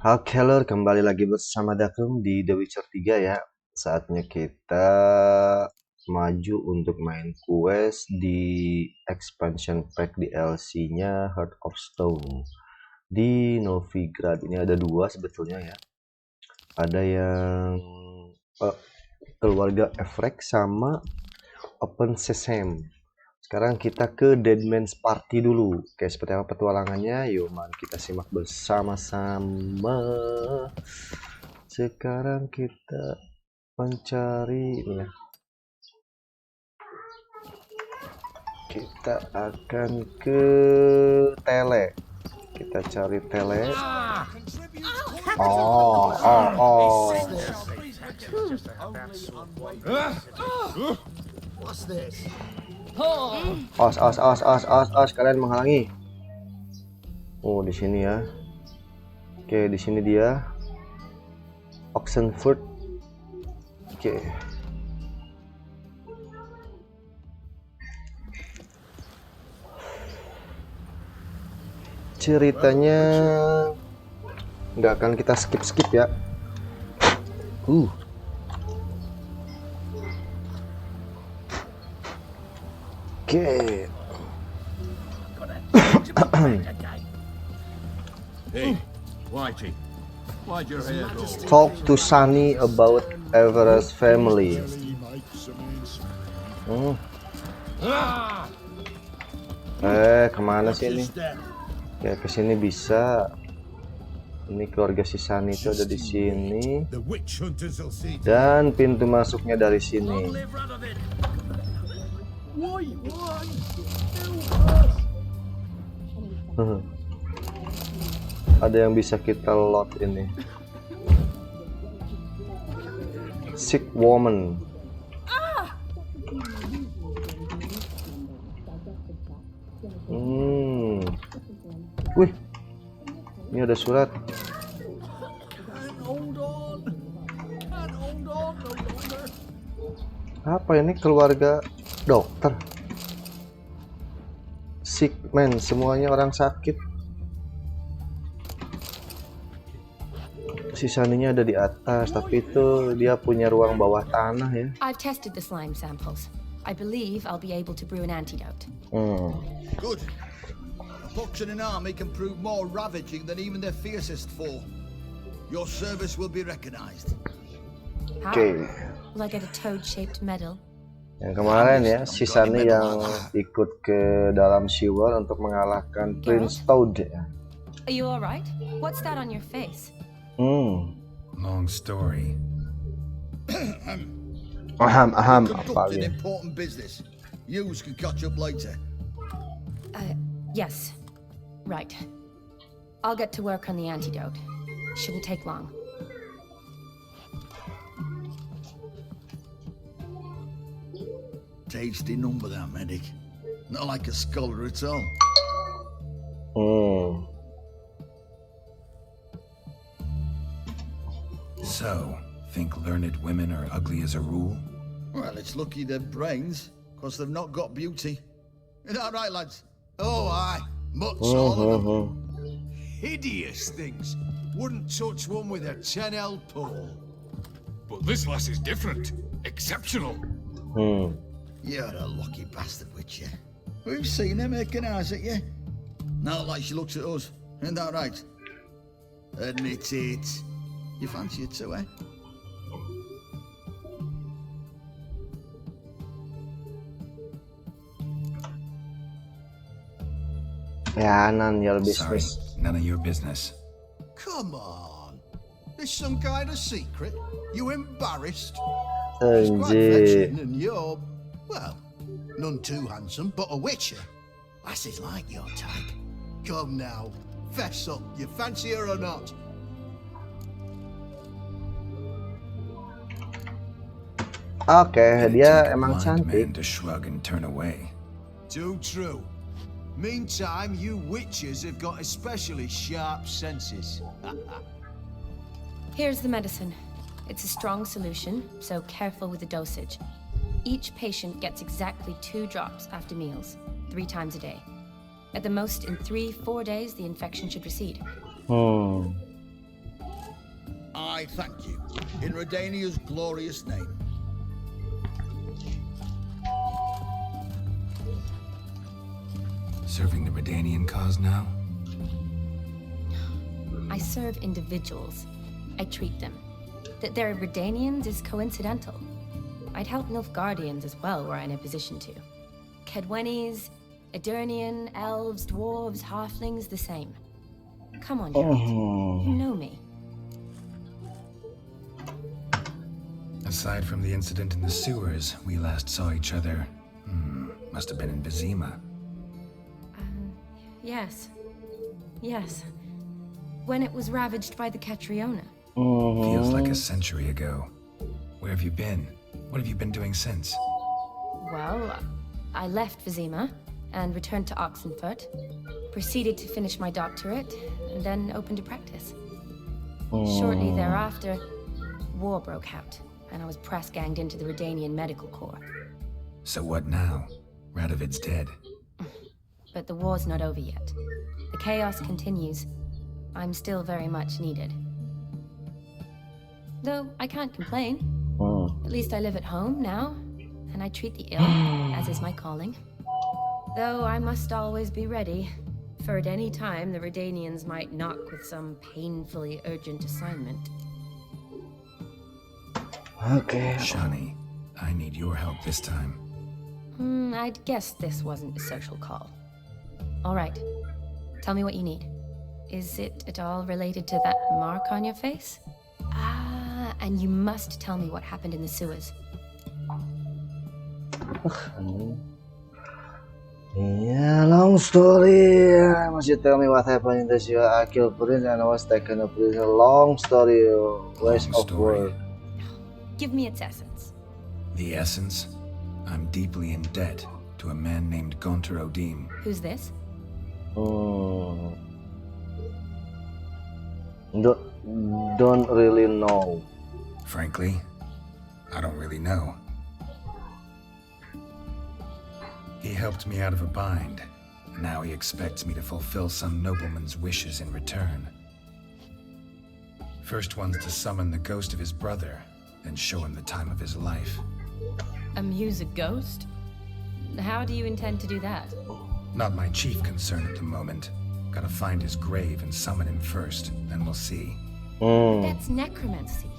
Oke lor, kembali lagi bersama Dakum di The Witcher 3 ya. Saatnya kita maju untuk main quest di expansion pack DLC-nya Heart of Stone di Nilfgaard. Ini ada dua sebetulnya ya. Ada yang keluarga Everec sama Open Sesame. Sekarang kita ke Deadman's Party dulu. Oke, seperti apa petualangannya? Yuk, mari kita simak bersama-sama. Sekarang kita mencari ini ya. Kita akan ke tele. Kita cari tele. Os, kalian menghalangi. Oh, di sini ya. Oke, di sini dia. Oxenford. Oke. Ceritanya nggak akan kita skip ya. Oke. Hey, Whitey, why'd your hair go? Talk to Sunny about Everett's family. Kemana sih ini? Ya, kesini bisa. Ini keluarga si Sunny itu ada di sini. Dan pintu masuknya dari sini. Ada yang bisa kita load ini. Sick woman. Wih, ini ada surat. Apa ini? Keluarga dokter. Sick man, semuanya orang sakit. Sisanya ada di atas, tapi itu dia punya ruang bawah tanah ya. I've tested the slime samples. I believe I'll be able to brew an antidote. Good. A pox in an army can prove more ravaging than even their fiercest foe. Your service will be recognized. Oke. Will I get a toad-shaped medal? Yang kemarin ya, sisanya yang ikut ke dalam sewer untuk mengalahkan Prince Toad ya. Are you all right? What's that on your face? Long story. Conducting important business. Yous can catch up later. Yes. Right. I'll get to work on the antidote. Shouldn't take long. Tasty number, that medic. Not like a scholar at all. So, think learned women are ugly as a rule? Well, it's lucky they've brains, because they've not got beauty. Is that right, lads? Oh, aye. Much all of them. Hideous things. Wouldn't touch one with a 10L pole. But this lass is different. Exceptional. You're a lucky bastard, Witcher. We've seen her making eyes at you. Not like she looks at us. Isn't that right? Admit it. You fancy it too, eh? Ya, none your business. Sorry, none of your business. Come on. This some kind of secret? You embarrassed? Anjir. Quite fetching, and you're, well, none too handsome, but a Witcher. Lasses like your type. Come now, fess up. You fancy her or not? Oke, dia Take a emang blind man cantik. to shrug and turn away. Too true. Meantime, you witches have got especially sharp senses. Here's the medicine. It's a strong solution, so careful with the dosage. Each patient gets exactly 2 drops after meals, 3 times a day. At the most, in 3-4 days, the infection should recede. I thank you, in Redania's glorious name. Serving the Redanian cause now? I serve individuals. I treat them. That they're Redanians is coincidental. I'd help Nilfgaardians as well were I in a position to. Kedwenis, Edirnian, elves, dwarves, halflings, the same. Come on, Geralt. You know me. Aside from the incident in the sewers, we last saw each other. Must have been in Vizima. Yes. Yes. When it was ravaged by the Catriona. Feels like a century ago. Where have you been? What have you been doing since? Well, I left Vizima and returned to Oxenfurt, proceeded to finish my doctorate, and then opened a practice. Shortly thereafter, war broke out, and I was press-ganged into the Redanian Medical Corps. So what now? Radovid's dead. But the war's not over yet. The chaos continues. I'm still very much needed. Though I can't complain. At least I live at home now, and I treat the ill, as is my calling. Though I must always be ready, for at any time the Redanians might knock with some painfully urgent assignment. Okay. Shani, I need your help this time. I'd guess this wasn't a social call. All right. Tell me what you need. Is it at all related to that mark on your face? Ah, and you must tell me what happened in the sewers. Yeah, long story. Must you tell me what happened in the sewer? I killed prince and I was taken a prisoner. Long story. Waste Long of story. word. Give me its essence. The essence? I'm deeply in debt to a man named Gonter Odim. Who's this? Don't really know. Frankly, I don't really know. He helped me out of a bind. Now he expects me to fulfill some nobleman's wishes in return. First one's to summon the ghost of his brother, then show him the time of his life. Amuse a ghost? How do you intend to do that? Not my chief concern at the moment. Gotta find his grave and summon him first, then we'll see. That's necromancy.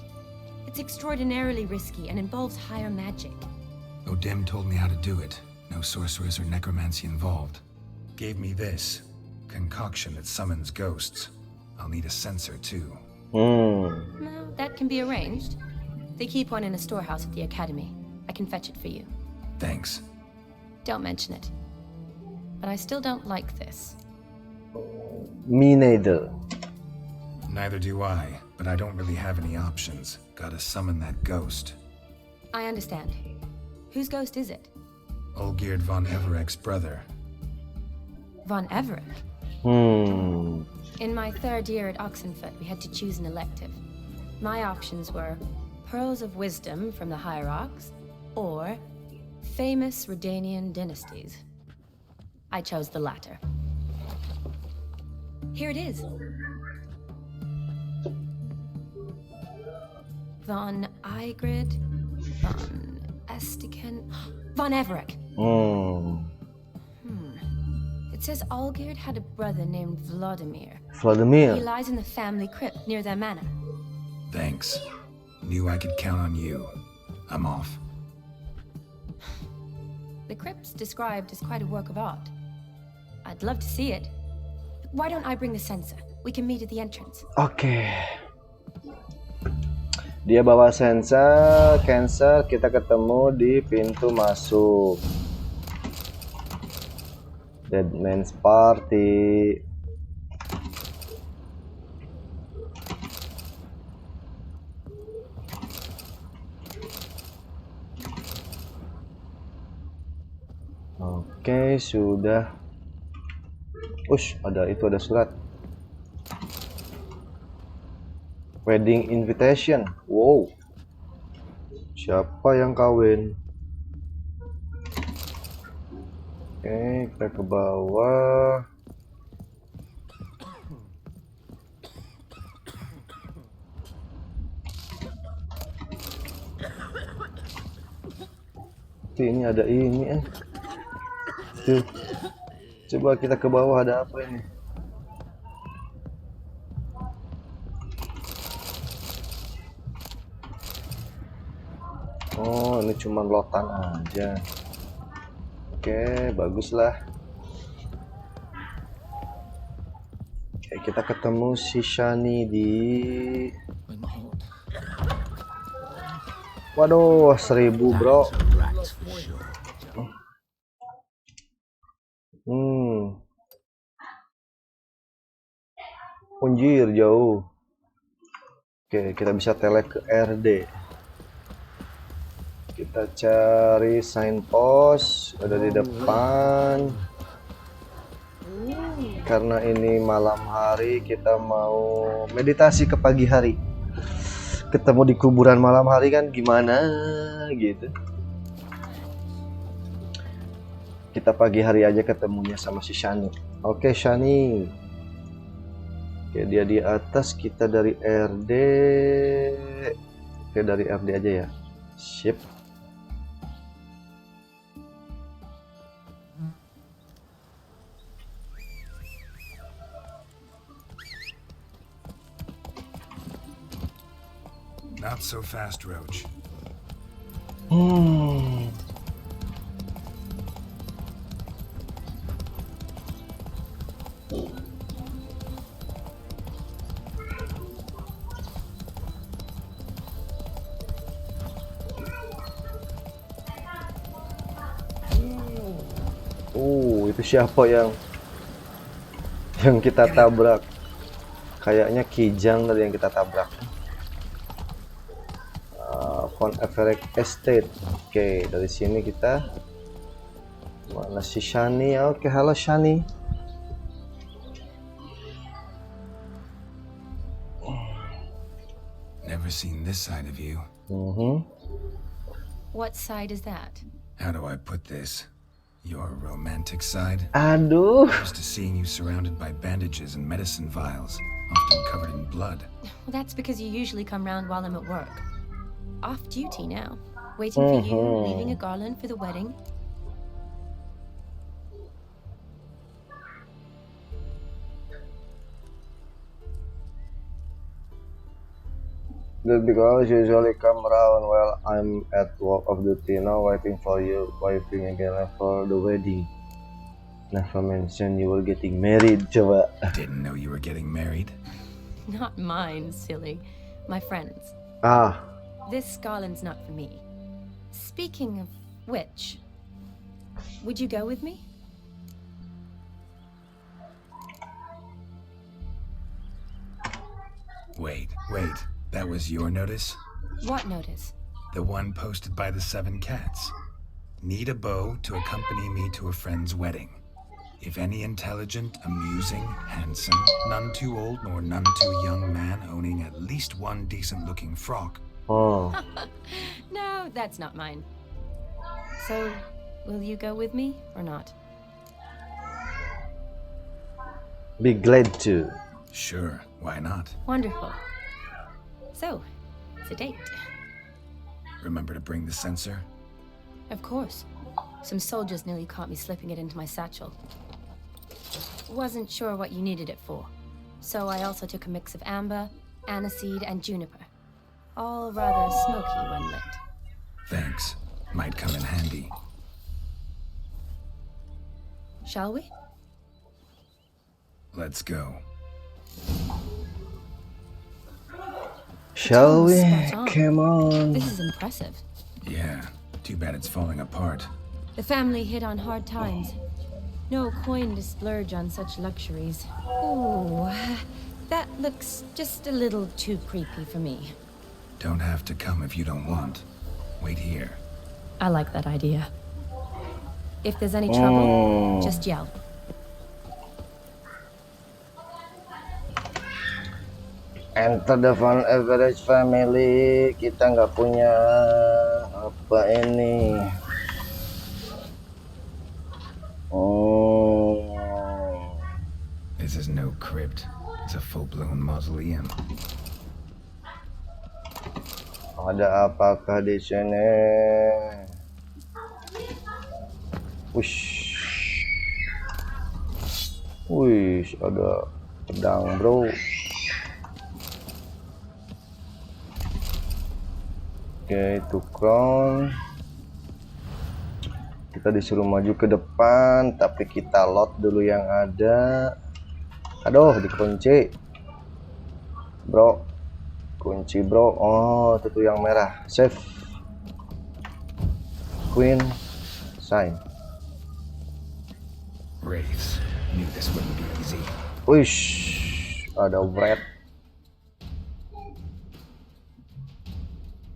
It's extraordinarily risky and involves higher magic. Odim told me how to do it. No sorcerers or necromancy involved. Gave me this concoction that summons ghosts. I'll need a censer too. No, that can be arranged. They keep one in a storehouse at the academy. I can fetch it for you. Thanks. Don't mention it. But I still don't like this. Me neither. Neither do I, but I don't really have any options. Gotta summon that ghost. I understand. Whose ghost is it? Olgierd Van Everec's brother. Von Everec? In my third year at Oxenfurt, we had to choose an elective. My options were Pearls of Wisdom from the Hierarchs, or Famous Redanian Dynasties. I chose the latter. Here it is. Von Igrid, Von Estiken, Von Everec. It says Olgierd had a brother named Vlodimir. He Vlodimir. lies in the family crypt near their manor. Thanks. Knew I could count on you. I'm off. The crypt's described as quite a work of art. I'd love to see it. Why don't I bring the censer? We can meet at the entrance. Oke. Dia bawa sensor, cancer, kita ketemu di pintu masuk. Dead Man's Party. Oke, sudah. Ush, ada surat. Wedding invitation. Wow. Siapa yang kawin? Oke, kita ke bawah. Tuh, ini ada ini Tuh. Coba kita ke bawah, ada apa ini? Oh, ini cuma lotan aja. Oke, baguslah. Oke, kita ketemu si Shani di... Waduh, 1000 bro. Anjir, jauh. Oke, kita bisa tele ke RD. Kita cari signpost, ada di depan. Karena ini malam hari, kita mau meditasi ke pagi hari. Ketemu di kuburan malam hari kan gimana gitu. Kita pagi hari aja ketemunya sama si Shani. Oke, Shani. Oke, dia di atas, kita dari RD. Oke, dari RD aja ya. Sip. Not so fast, Roach. Itu siapa yang kita tabrak? Kayaknya Kijang tadi yang kita tabrak. Van Everec Estate. Oke, dari sini kita mana si Shani? Oke, halo Shani. Never seen this side of you. What side is that? How do I put this? Your romantic side? Aduh. Used to seeing you surrounded by bandages and medicine vials, often covered in blood. Well, that's because you usually come round while I'm at work. Off duty now. Waiting for you, leaving a garland for the wedding. Good, because usually come around while I'm at work of duty. Now waiting for you, waiting again for the wedding. Never mention you were getting married. Coba. Didn't know you were getting married. Not mine, silly. My friends. This garland's not for me. Speaking of which, would you go with me? Wait. That was your notice? What notice? The one posted by the 7 cats. Need a beau to accompany me to a friend's wedding. If any intelligent, amusing, handsome, none too old nor none too young man owning at least one decent-looking frock. Oh. No, that's not mine. So, will you go with me or not? Be glad to. Sure, why not? Wonderful. So, it's a date. Remember to bring the censer? Of course. Some soldiers nearly caught me slipping it into my satchel. Wasn't sure what you needed it for, so I also took a mix of amber, aniseed, and juniper. All rather smoky when lit. Thanks. Might come in handy. Shall we? Let's go. Shall we? Spot on. Come on. This is impressive. Yeah, too bad it's falling apart. The family hit on hard times. No coin to splurge on such luxuries. Ooh, that looks just a little too creepy for me. Don't have to come if you don't want. Wait here. I like that idea. If there's any trouble, just yell. Enter the Van Everec family. Kita nggak punya apa ini. This is no crypt. It's a full-blown mausoleum. Ada apakah di sini? Wish. Wih, ada pedang, bro. Oke, itu crown. Kita disuruh maju ke depan, tapi kita load dulu yang ada. Aduh, dikunci. Bro. Kunci, bro. Oh, itu tuh yang merah. Save. Queen. Sign. Wraiths. Knew this wouldn't be easy. Wish, ada red.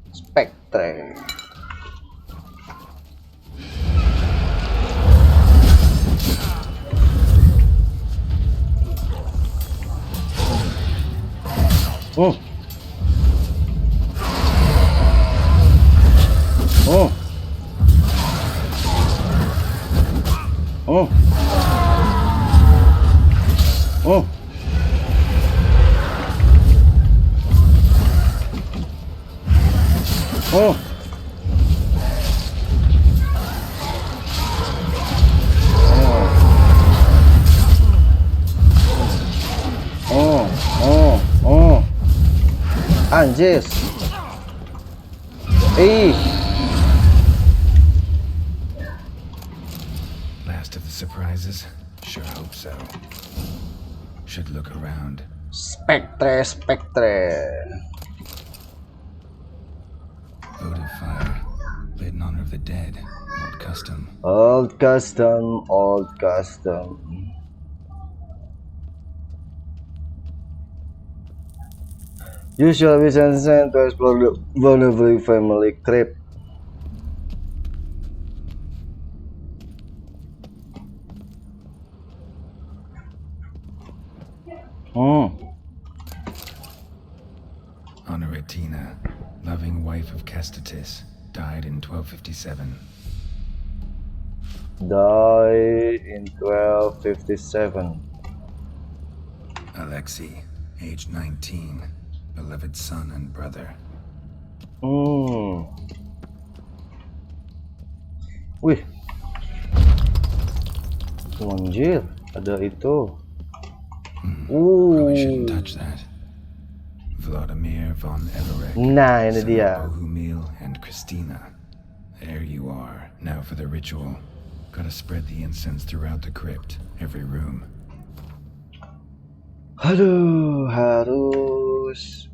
Spectre. Oh. Oh. Oh. Oh. Oh. Oh. Oh. Oh. Anjir. Last of the surprises? Sure hope so. Should look around. Spectre, Spectre. Vote of fire. Lit in honor of the dead. Old custom. Old custom, old custom. You shall be sent to explore the vulnerable family crypt. Honoratina, loving wife of Kestatis, died in 1257. Died in 1257. Alexei, age 19, beloved son and brother. Wih. Anjir, ada itu. Probably shouldn't touch that. Vlodimir Van Everec. Nah, ini son dia. of Bohumil and Christina. There you are. Now for the ritual. Gotta spread the incense throughout the crypt, every room. Aduh, harus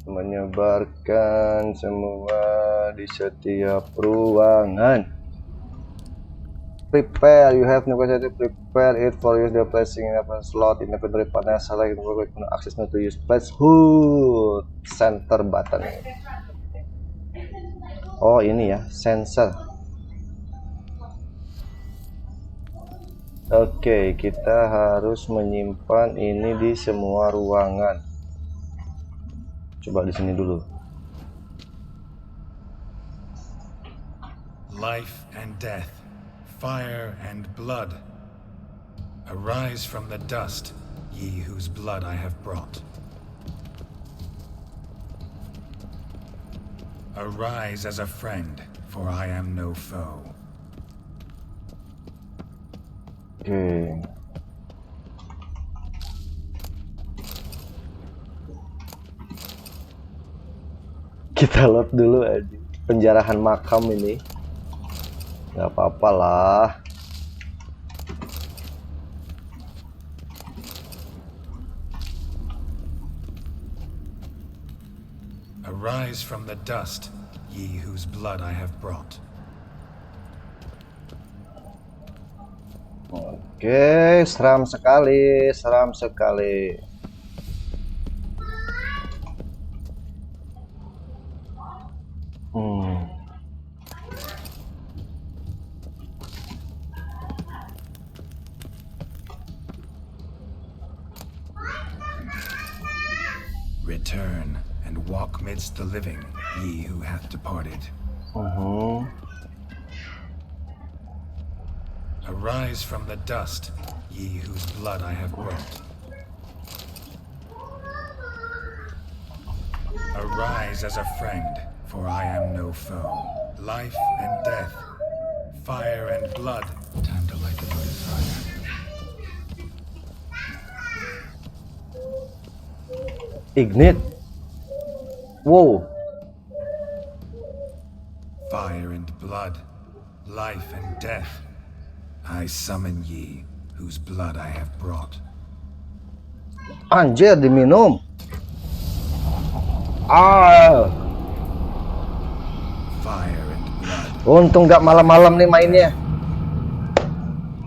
menyebarkan semua di setiap ruangan. Prepare, you have no to prepare it for use the placing in a slot in inventory partner select access not to use place hood center button. Oh, ini ya, sensor. Oke, kita harus menyimpan ini di semua ruangan. Coba di sini dulu. Life and death, fire and blood. Arise from the dust, ye whose blood I have brought. Arise as a friend, for I am no foe. Oke. Kita load dulu aja. Penjarahan makam ini. Gak apa-apa lah. Arise from the dust, ye whose blood I have brought. Oke, seram sekali, seram sekali. Return and walk midst the living, ye who hath departed. Arise from the dust, ye whose blood I have brought. Arise as a friend, for I am no foe. Life and death, Fire and blood. Time to light the bonfire. Ignite. Wow. Fire and blood. Life and death. I summon ye, whose blood I have brought. Anjir, diminum. Ah. Fire and blood. Untung gak malam-malam nih mainnya.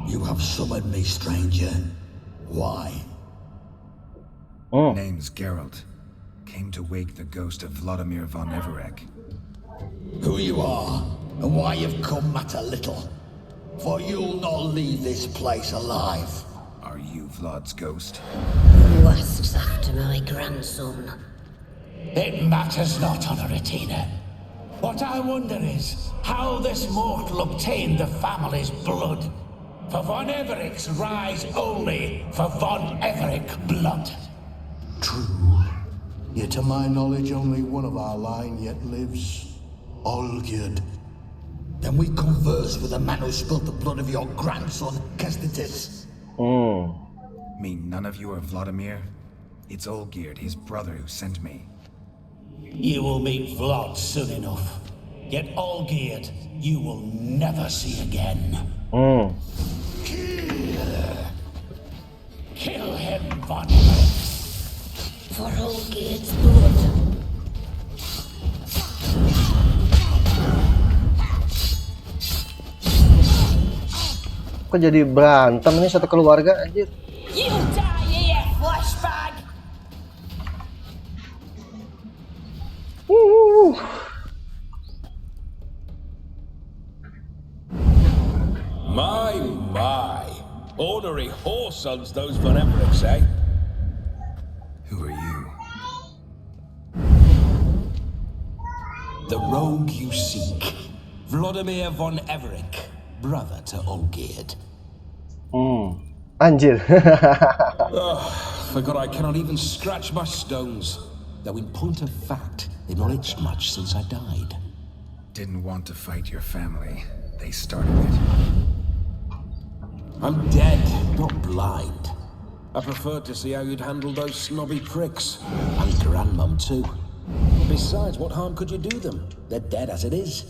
You have summoned me, stranger. Why? Name's Geralt. Came to wake the ghost of Vlodimir Van Everec. Who you are, and why you've come matter little. For you'll not leave this place alive. Are you Vlod's ghost? Who asks after my grandson? It matters not, Honoratina. What I wonder is how this mortal obtained the family's blood. For Von Everec's rise only for Von Everec blood. True. Yet to my knowledge, only one of our line yet lives. Olgierd. Then we converse with the man who spilled the blood of your grandson, Kestitis. Mean none of you are Vlodimir? It's Olgierd, his brother, who sent me. You will meet Vlad soon enough. Yet Olgierd, you will never see again. Kill him, Von Everec. For Olgierd's blood. Kok jadi berantem nih satu keluarga anjir. You die here, flashbag! My. Ornery whoresons those Von Everecs, eh? Who are you? The rogue you seek. Vlodimir Von Everec, brother to Olgierd. Anjir. Forgot I cannot even scratch my stones. Though in point of fact, they've not itched much since I died. Didn't want to fight your family. They started it. I'm dead, not blind. I preferred to see how you'd handle those snobby pricks. And grandmum too. Besides, what harm could you do them? They're dead as it is.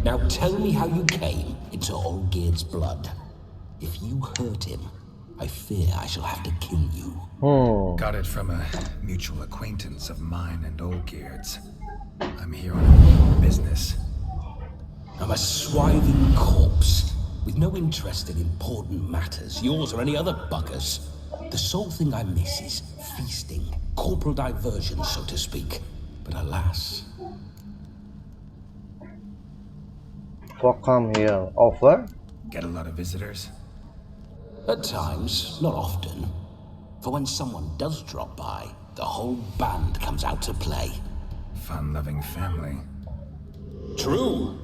Now tell me how you came into Olgierd's blood. If you hurt him, I fear I shall have to kill you. Got it from a mutual acquaintance of mine and Olgierd's. I'm here on business. I'm a swiving corpse, with no interest in important matters, yours or any other buggers. The sole thing I miss is feasting, corporal diversion, so to speak. But alas... For come here, offer? Get a lot of visitors? At times, not often. For when someone does drop by, the whole band comes out to play. Fun-loving family. True.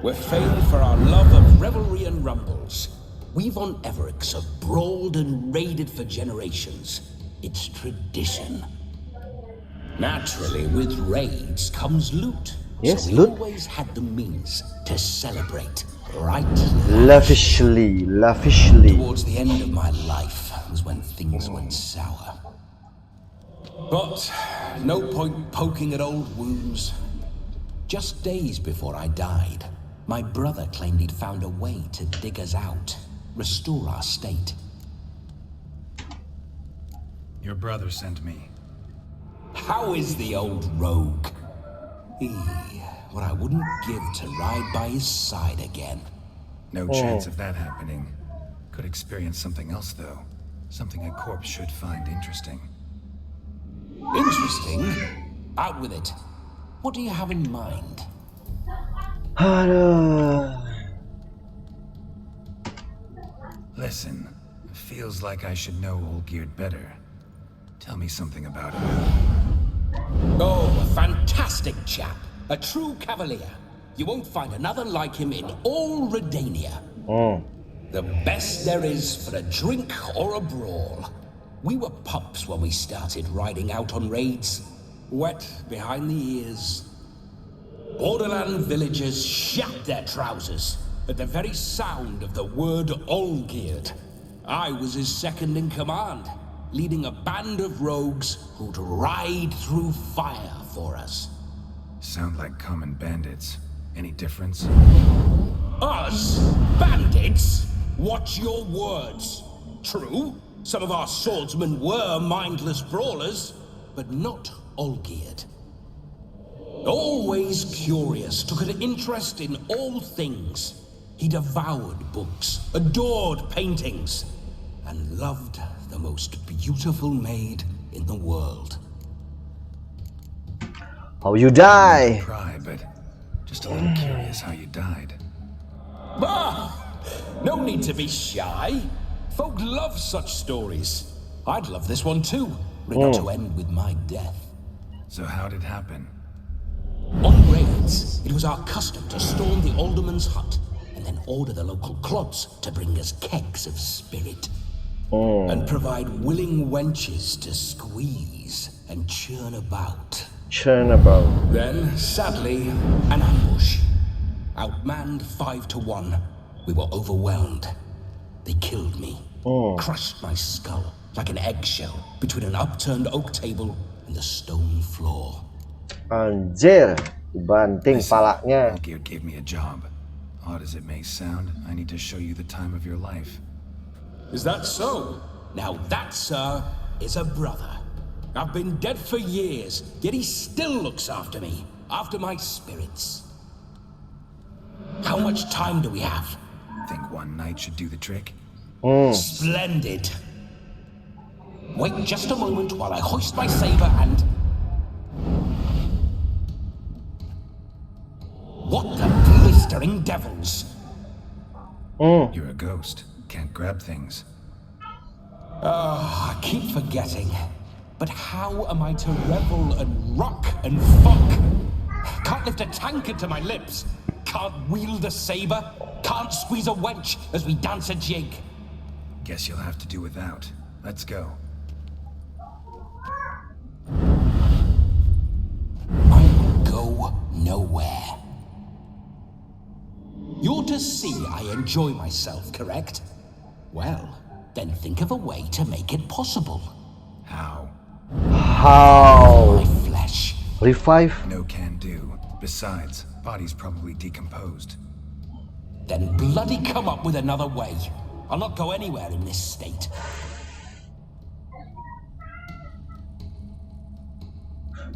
We're famed for our love of revelry and rumbles. We Von Everecs have brawled and raided for generations. It's tradition. Naturally, with raids comes loot. Yes, so we loot. always had the means to celebrate, right? Lavishly. Towards the end of my life was when things went sour. But no point poking at old wounds. Just days before I died, my brother claimed he'd found a way to dig us out, restore our state. Your brother sent me. How is the old rogue? What I wouldn't give to ride by his side again. No chance of that happening. Could experience something else, though. Something a corpse should find interesting. Interesting? Out with it. What do you have in mind? Listen, feels like I should know Olgierd better. Tell me something about him. Oh, a fantastic chap. A true cavalier. You won't find another like him in all Redania. The best there is for a drink or a brawl. We were pups when we started riding out on raids. Wet behind the ears. Borderland villagers shat their trousers at the very sound of the word Olgierd. I was his second in command, leading a band of rogues who'd ride through fire for us. Sound like common bandits. Any difference? Us? Bandits? Watch your words. True, some of our swordsmen were mindless brawlers, but not Olgierd. Always curious, took an interest in all things. He devoured books, adored paintings, and loved the most beautiful maid in the world. How you die? Cry, but just a little curious how you died. Bah! No need to be shy. Folk love such stories. I'd love this one too, but it got to end with my death. So how'd it happen? On raids, it was our custom to storm the alderman's hut and then order the local clods to bring us kegs of spirit. And provide willing wenches to squeeze and churn about. Churn about. Then, sadly, an ambush. Outmanned 5 to 1, we were overwhelmed. They killed me, crushed my skull like an eggshell between an upturned oak table and the stone floor. Anjir, dibanting Listen, palanya. Olgierd gave me a job. Odd as it may sound, I need to show you the time of your life. Is that so? Now that, sir, is a brother. I've been dead for years, yet he still looks after me, after my spirits. How much time do we have? Think one night should do the trick? Splendid. Wait just a moment while I hoist my saber and... What the blistering devils? You're a ghost. Can't grab things. I keep forgetting. But how am I to revel and rock and fuck? Can't lift a tankard to my lips. Can't wield a saber. Can't squeeze a wench as we dance a jig. Guess you'll have to do without. Let's go. I'll go nowhere. You're to see I enjoy myself, correct? Well, then think of a way to make it possible. How? How? My flesh. Revive? No can do. Besides, body's probably decomposed. Then bloody come up with another way. I'll not go anywhere in this state.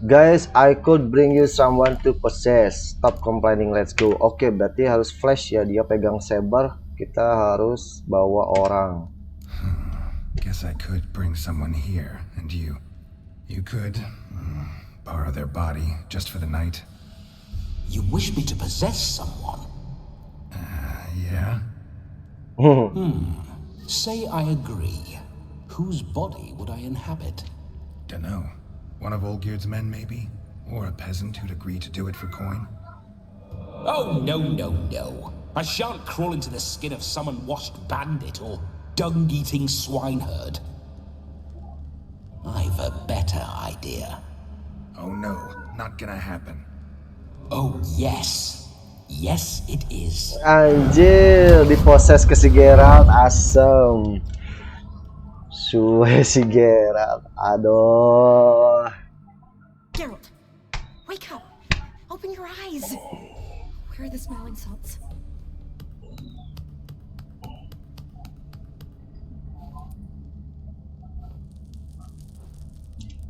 Guys, I could bring you someone to possess. Stop complaining, let's go. Oke, berarti harus flash ya. Dia pegang saber. Kita harus bawa orang. Guess I could bring someone here, and you could borrow their body just for the night. You wish me to possess someone? Yeah? Say I agree. Whose body would I inhabit? Dunno. One of Olgierd's men, maybe? Or a peasant who'd agree to do it for coin? Oh, no, no, no. I shan't crawl into the skin of some unwashed bandit or dung-eating swineherd. I've a better idea. Oh no, not gonna happen. Oh, yes. Yes, it is. Anjir, diposes ke si Geralt, asem. Suwe si Geralt, aduh. Geralt, wake up. Open your eyes. Where are the smelling salts?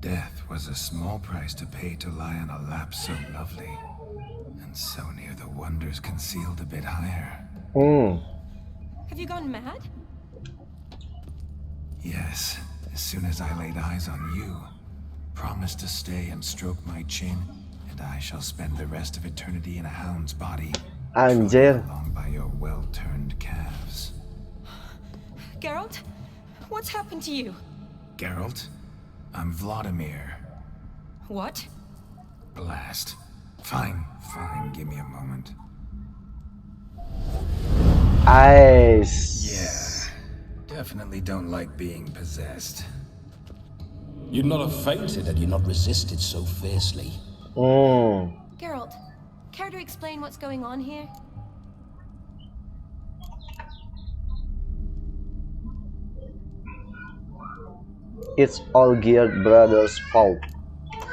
Death was a small price to pay to lie on a lap so lovely, and so near the wonders concealed a bit higher. Have you gone mad? Yes, as soon as I laid eyes on you, promised to stay and stroke my chin, and I shall spend the rest of eternity in a hound's body, Anjir. trotting along by your well-turned calves. Geralt, what's happened to you? Geralt, I'm Vlodimir. What? Blast. Fine, give me a moment. Ice. Yeah, definitely don't like being possessed. You'd not have fainted had you not resisted so fiercely. Geralt, care to explain what's going on here? It's Olgierd brothers' fault.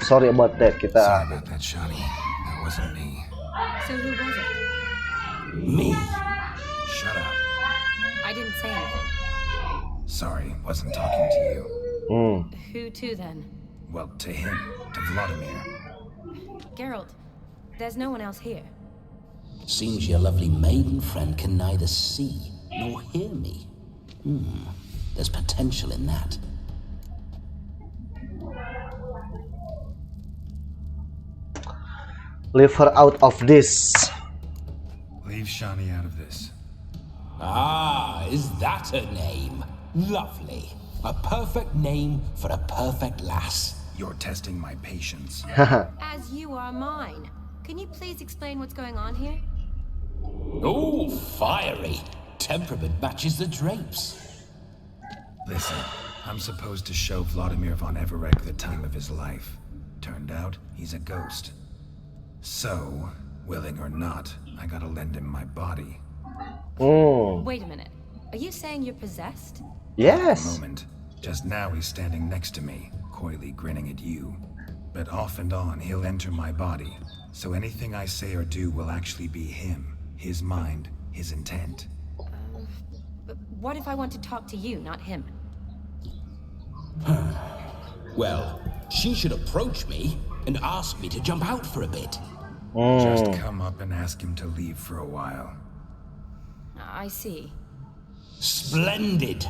Sorry about that. Sorry Kita about that, Shani. That wasn't me. So who was it? Me? Shut up. I didn't say anything. Sorry, wasn't talking to you. Who to then? Well, to him. To Vlodimir. Geralt, there's no one else here. Seems your lovely maiden friend can neither see nor hear me. There's potential in that. leave her out of this. Leave Shani out of this. Ah, is that her name? Lovely. A perfect name for a perfect lass. You're testing my patience. As you are mine. Can you please explain what's going on here? Oh, fiery. Temperament matches the drapes. Listen, I'm supposed to show Vlodimir Van Everec the time of his life. Turned out, he's a ghost. So, willing or not, I gotta lend him my body. Wait a minute. Are you saying you're possessed? Yes. Moment. Just now he's standing next to me, coyly grinning at you. But off and on, he'll enter my body. So anything I say or do will actually be him, his mind, his intent. But what if I want to talk to you, not him? Well, she should approach me and ask me to jump out for a bit. Just come up and ask him to leave for a while. I see. Splendid.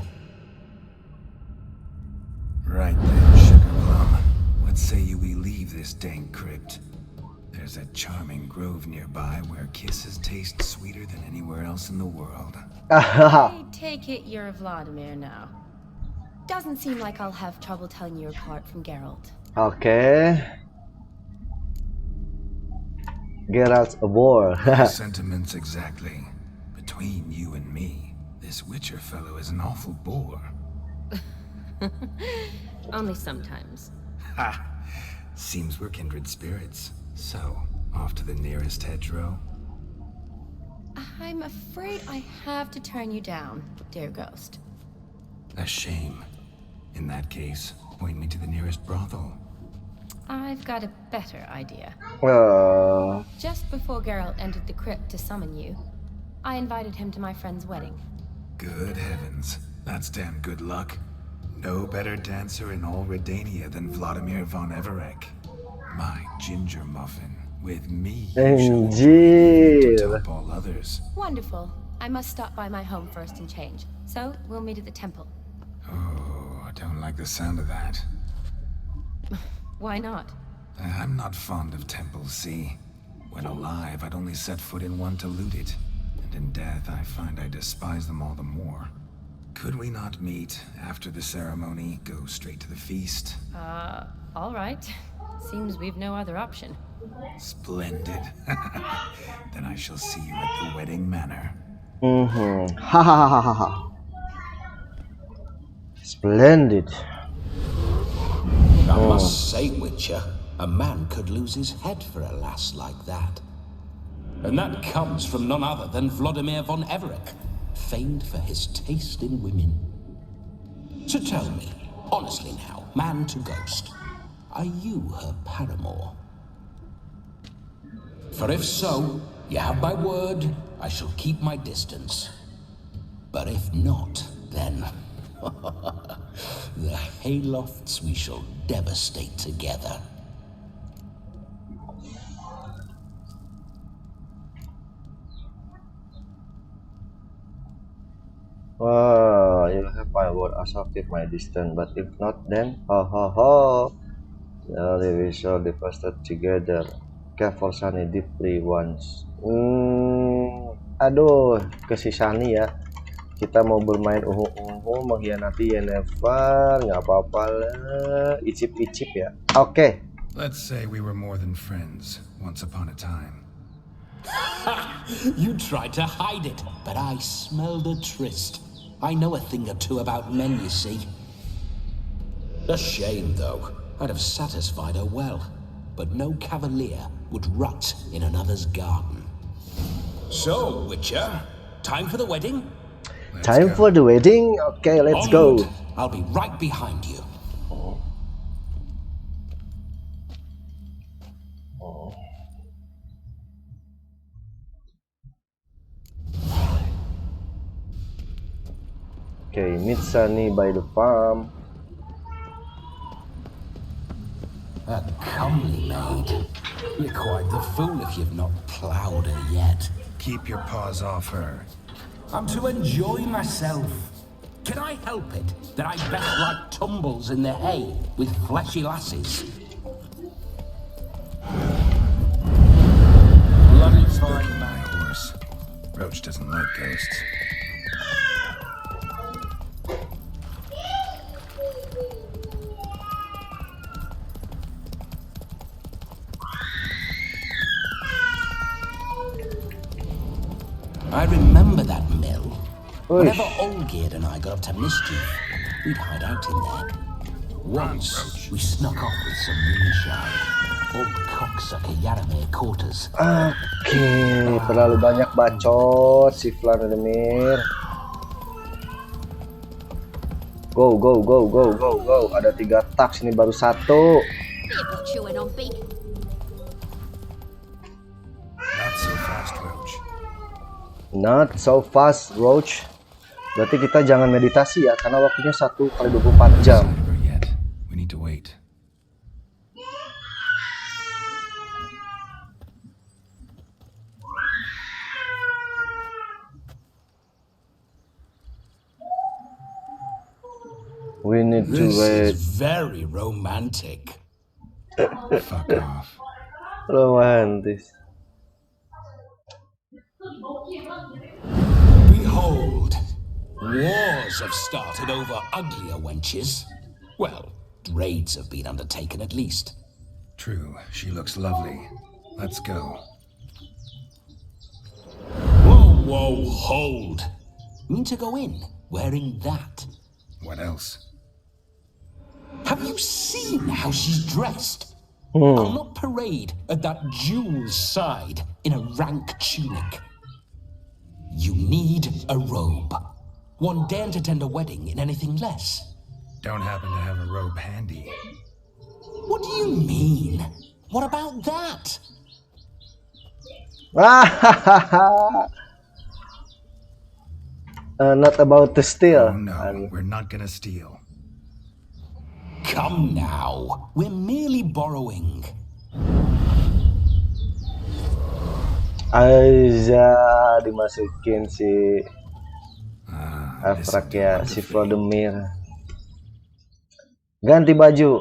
Right then, Sugar Plum. What say you we leave this dank crypt? There's a charming grove nearby where kisses taste sweeter than anywhere else in the world. I take it you're Vlodimir now. Doesn't seem like I'll have trouble telling you apart from Geralt. Okay. Geralt's a bore. Sentiments exactly. Between you and me, this Witcher fellow is an awful bore. Only sometimes. Ha! Seems we're kindred spirits. So, off to the nearest hedgerow. I'm afraid I have to turn you down, dear ghost. A shame. In that case, point me to the nearest brothel. I've got a better idea. Uh, Just before Geralt entered the crypt to summon you, I invited him to my friend's wedding. Good heavens. That's damn good luck. No better dancer in all Redania than Vlodimir Van Everec. My ginger muffin. With me, you shall to top all others. Wonderful. I must stop by my home first and change. So, we'll meet at the temple. Oh, I don't like the sound of that. Why not? I'm not fond of temples, see? When alive, I'd only set foot in one to loot it. And in death, I find I despise them all the more. Could we not meet after the ceremony, go straight to the feast? All right. Seems we've no other option. Splendid. Then I shall see you at the wedding manor. Ha ha ha ha ha. Splendid. I must say, Witcher, a man could lose his head for a lass like that. And that comes from none other than Vlodimir Van Everec, famed for his taste in women. So tell me, honestly now, man to ghost, are you her paramour? For if so, you have my word, I shall keep my distance. But if not, then the haylofts we shall devastate together. You have my word, I shall keep my distance, but if not, then ho ho ho. We shall devastate together. Care for Shani deeply once. Aduh, ke si Shani ya. Kita mau bermain mengkhianati Yennefer, nggak apa-apa lah. Icip-icip ya. Oke. Let's say we were more than friends, once upon a time. You tried to hide it, but I smelled a tryst. I know a thing or two about men, you see. A shame, though. I'd have satisfied her well. But no cavalier would rot in another's garden. So, Witcher, time for the wedding? Time for the wedding? Okay, let's go. Onward. I'll be right behind you. Okay, meet Sunny by the farm. A comely maid. You're quite the fool if you've not ploughed her yet. Keep your paws off her. I'm to enjoy myself. Can I help it that I best like tumbles in the hay with fleshy lasses? Bloody fine My horse. Roach doesn't like ghosts. I remember that mill. Oish. Whenever Olgierd and I got up to mischief, we'd hide out in there. Once, we snuck off with some moonshine. Old cocksucker Yaramir caught us. Oke, terlalu banyak bacot si Vlodimir. Go, go, go, go, go, go. Ada 3 tax, ini baru 1. You've got chewing on beak. Not so fast, Roach. Not so fast, Roach. Berarti kita jangan meditasi ya, karena waktunya 1 kali 24 jam. Not yet. We need to wait. We need to This wait. is very romantic. Fuck off. Romantis. Behold, wars have started over uglier wenches. Well, raids have been undertaken at least. True, she looks lovely. Let's go. Whoa, whoa, hold. Mean to go in wearing that? What else? Have you seen how she's dressed? I'll not parade at that jewel's side in a rank tunic. You need a robe. One daren't attend a wedding in anything less. Don't happen to have a robe handy. What do you mean? What about that? Not about to steal. Oh no, we're not gonna steal. Come now, we're merely borrowing. Aja dimasukin si This Everec will do ya, si wonderfully. Vlodimir. Ganti baju.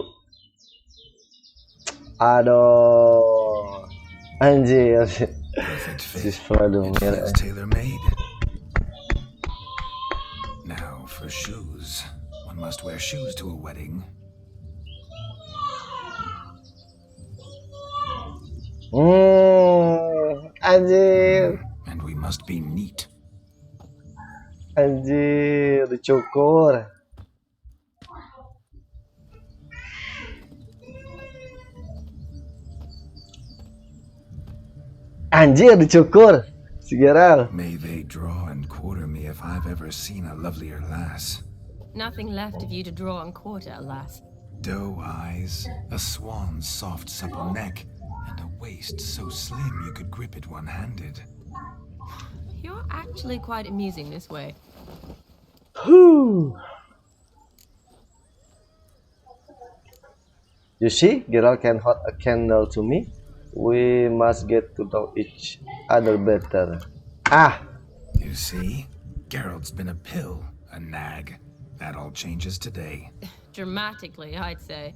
Aduh. Anjir. Perfect Si fit. It Vlodimir. feels tailor-made. Now for shoes. One must wear shoes to a wedding. Anjir. And we must be neat. Anjir, dicukur. Anjir, dicukur. Si Geralt. May they draw and quarter me if I've ever seen a lovelier lass. Nothing left of you to draw and quarter, alas. Doe eyes, a swan's soft supple neck, and a waist so slim you could grip it one-handed. You're actually quite amusing this way. Whew. You see, Geralt can hold a candle to me. We must get to know each other better. Ah! You see? Geralt's been a pill, a nag. That all changes today. Dramatically, I'd say.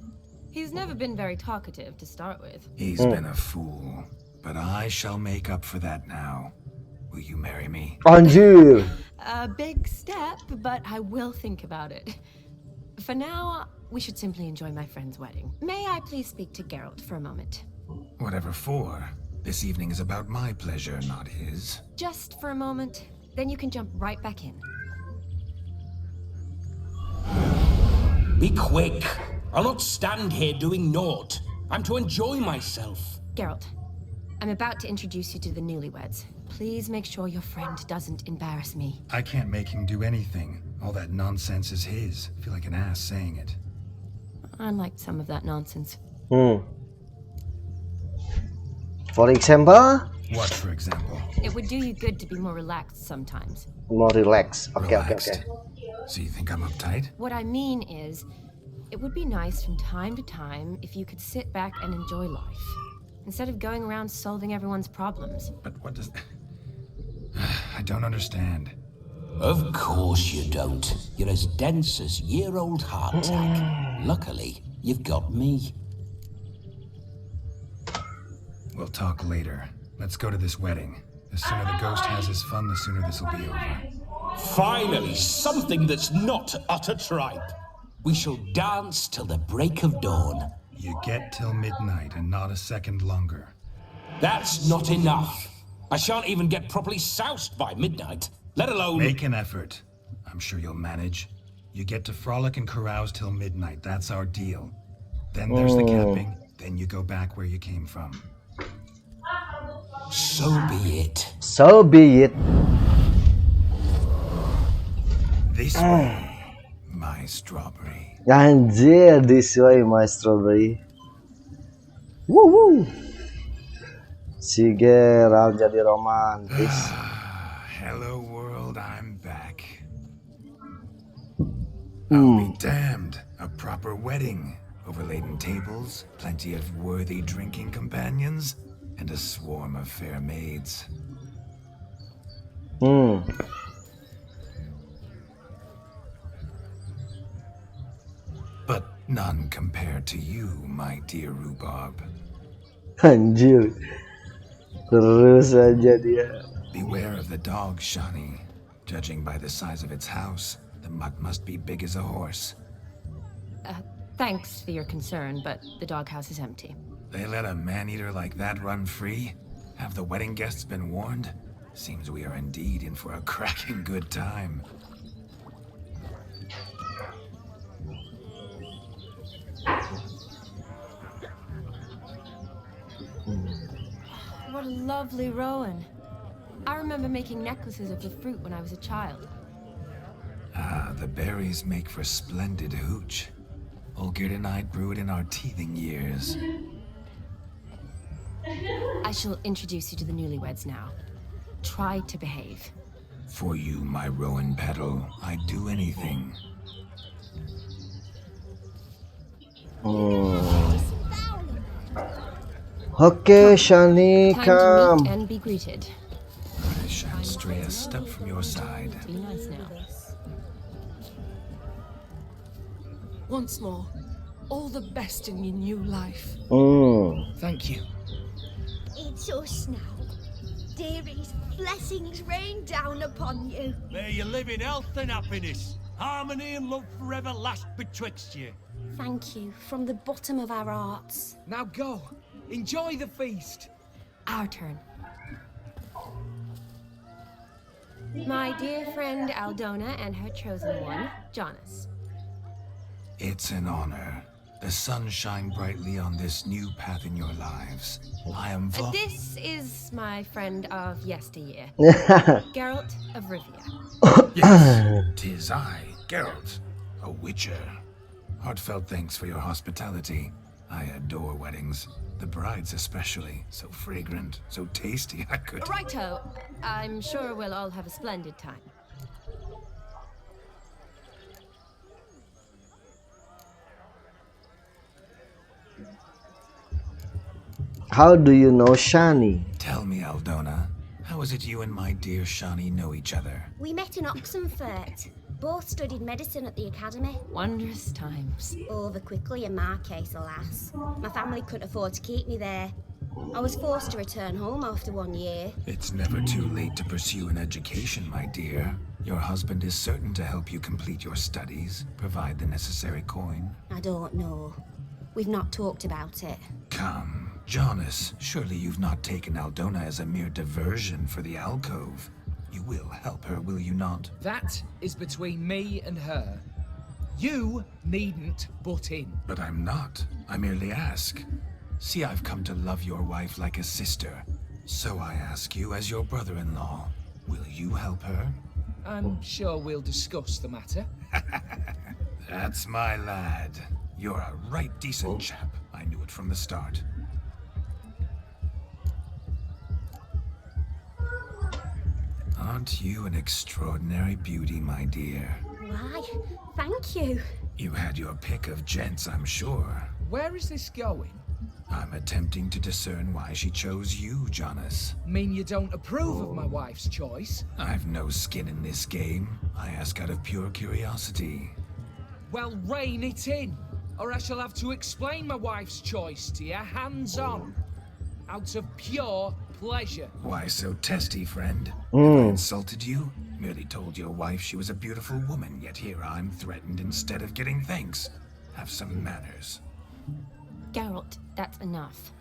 He's never been very talkative to start with. He's been a fool, but I shall make up for that now. Will you marry me? Anjir! A big step, but I will think about it. For now, we should simply enjoy my friend's wedding. May I please speak to Geralt for a moment? Whatever for. This evening is about my pleasure, not his. Just for a moment, then you can jump right back in. Be quick. I'll not stand here doing naught. I'm to enjoy myself. Geralt, I'm about to introduce you to the newlyweds. Please make sure your friend doesn't embarrass me. I can't make him do anything. All that nonsense is his. I feel like an ass saying it. I liked some of that nonsense. For example, What, for example? It would do you good to be more relaxed sometimes. more relax. Okay. Relaxed. So you think I'm uptight? What I mean is, it would be nice from time to time if you could sit back and enjoy life, instead of going around solving everyone's problems. But what does... I don't understand. Of course you don't. You're as dense as year-old hardtack. Luckily, you've got me. We'll talk later. Let's go to this wedding. The sooner the ghost has his fun, the sooner this will be over. Finally, something that's not utter tripe. We shall dance till the break of dawn. You get till midnight and not a second longer. That's not enough. I shan't even get properly soused by midnight, let alone... Make an effort. I'm sure you'll manage. You get to frolic and carouse till midnight. That's our deal. Then there's the camping. Then you go back where you came from. So be it. So be it. This way, my strawberry. Anjir, this way my strawberry. Woo. Si Geralt jadi romantis. Hello world, I'm back. I'll be damned. A proper wedding. Overladen tables, plenty of worthy drinking companions, and a swarm of fair maids. But none compared to you, my dear rhubarb. Anjir. Terus aja dia. Beware of the dog, Shani. Judging by the size of its house, the mutt must be big as a horse. Thanks for your concern, but the doghouse is empty. They let a man-eater like that run free? Have the wedding guests been warned? Seems we are indeed in for a cracking good time. What a lovely rowan. I remember making necklaces of the fruit when I was a child. Ah, the berries make for splendid hooch. Olgierd and I brewed in our teething years. I shall introduce you to the newlyweds now. Try to behave. For you, my rowan petal, I'd do anything. Okay, Shani, Time to come. meet and be greeted. I shan't stray a step from your side. Be nice now. Once more, all the best in your new life. Thank you. It's us now. Dearies, blessings rain down upon you. May you live in health and happiness. Harmony and love forever last betwixt you. Thank you from the bottom of our hearts. Now go. Enjoy the feast. Our turn. My dear friend Aldona and her chosen one, Jonas. It's an honor. The sun shine brightly on this new path in your lives. I am This is my friend of yesteryear, Geralt of Rivia. Yes, 'tis I, Geralt, a witcher. Heartfelt thanks for your hospitality. I adore weddings. The brides especially. So fragrant, so tasty, I could... Righto. I'm sure we'll all have a splendid time. How do you know Shani? Tell me, Aldona, how is it you and my dear Shani know each other? We met in Oxenfurt. Both studied medicine at the academy. Wondrous times. Over quickly in my case, alas. My family couldn't afford to keep me there. I was forced to return home after 1 year. It's never too late to pursue an education, my dear. Your husband is certain to help you complete your studies, provide the necessary coin. I don't know. We've not talked about it. Come, Jonas, surely you've not taken Aldona as a mere diversion for the alcove. You will help her, will you not? That is between me and her. You needn't butt in. But I'm not. I merely ask. See, I've come to love your wife like a sister. So I ask you, as your brother-in-law, will you help her? I'm sure we'll discuss the matter. That's my lad. You're a right decent chap. I knew it from the start. Aren't you an extraordinary beauty, my dear? Why, thank you. You had your pick of gents, I'm sure. Where is this going? I'm attempting to discern why she chose you, Jonas. Mean you don't approve of my wife's choice? I've no skin in this game. I ask out of pure curiosity. Well, rein it in, or I shall have to explain my wife's choice to you hands-on. Out of pure pleasure. Why so testy, friend? Have I insulted you? Merely told your wife she was a beautiful woman, yet here I'm threatened instead of getting thanks. Have some manners. Geralt, that's enough.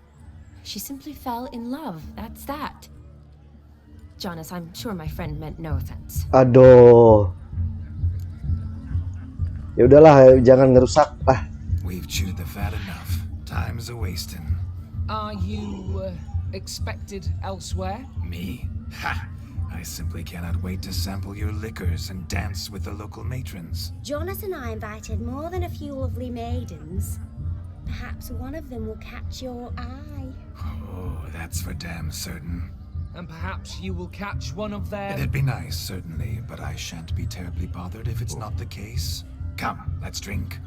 She simply fell in love, that's that. Jonas, I'm sure my friend meant no offense. Aduh. Ya udahlah, jangan ngerusak lah. We've chewed the fat enough. Time's a-wasting. Are you, expected elsewhere? Me? Ha! I simply cannot wait to sample your liquors and dance with the local matrons. Jonas and I invited more than a few lovely maidens. Perhaps one of them will catch your eye. Oh, that's for damn certain. And perhaps you will catch one of them. It'd be nice, certainly, but I shan't be terribly bothered if it's not the case. Come, let's drink.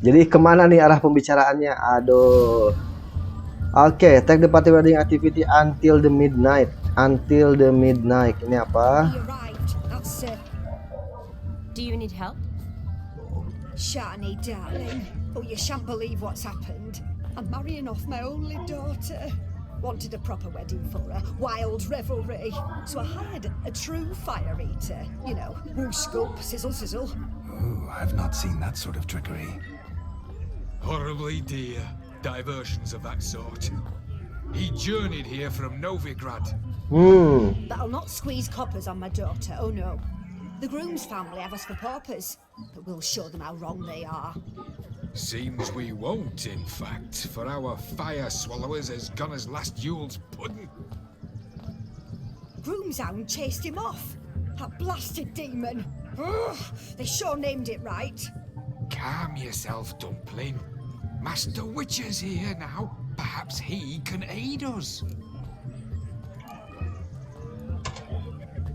Jadi kemana nih arah pembicaraannya? Aduh. Oke, take the party wedding activity until the midnight. Until the midnight. Ini apa? You're right. That's it. Do you need help? Shani, darling. Oh, you shan't believe what's happened. I'm marrying off my only daughter. Wanted a proper wedding for her, wild revelry. So I hired a true fire eater. You know, woo scoop, sizzle sizzle. Ooh, I've not seen that sort of trickery. Horribly dear diversions of that sort. He journeyed here from Novigrad. But I'll not squeeze coppers on my daughter, oh no. The groom's family have us for paupers, but we'll show them how wrong they are. Seems we won't, in fact, for our fire swallowers has gone as last Yule's pudding. Groom's hound chased him off. That blasted demon. Ugh, they sure named it right. Calm yourself, Dumpling. Master Witcher's here now. Perhaps he can aid us.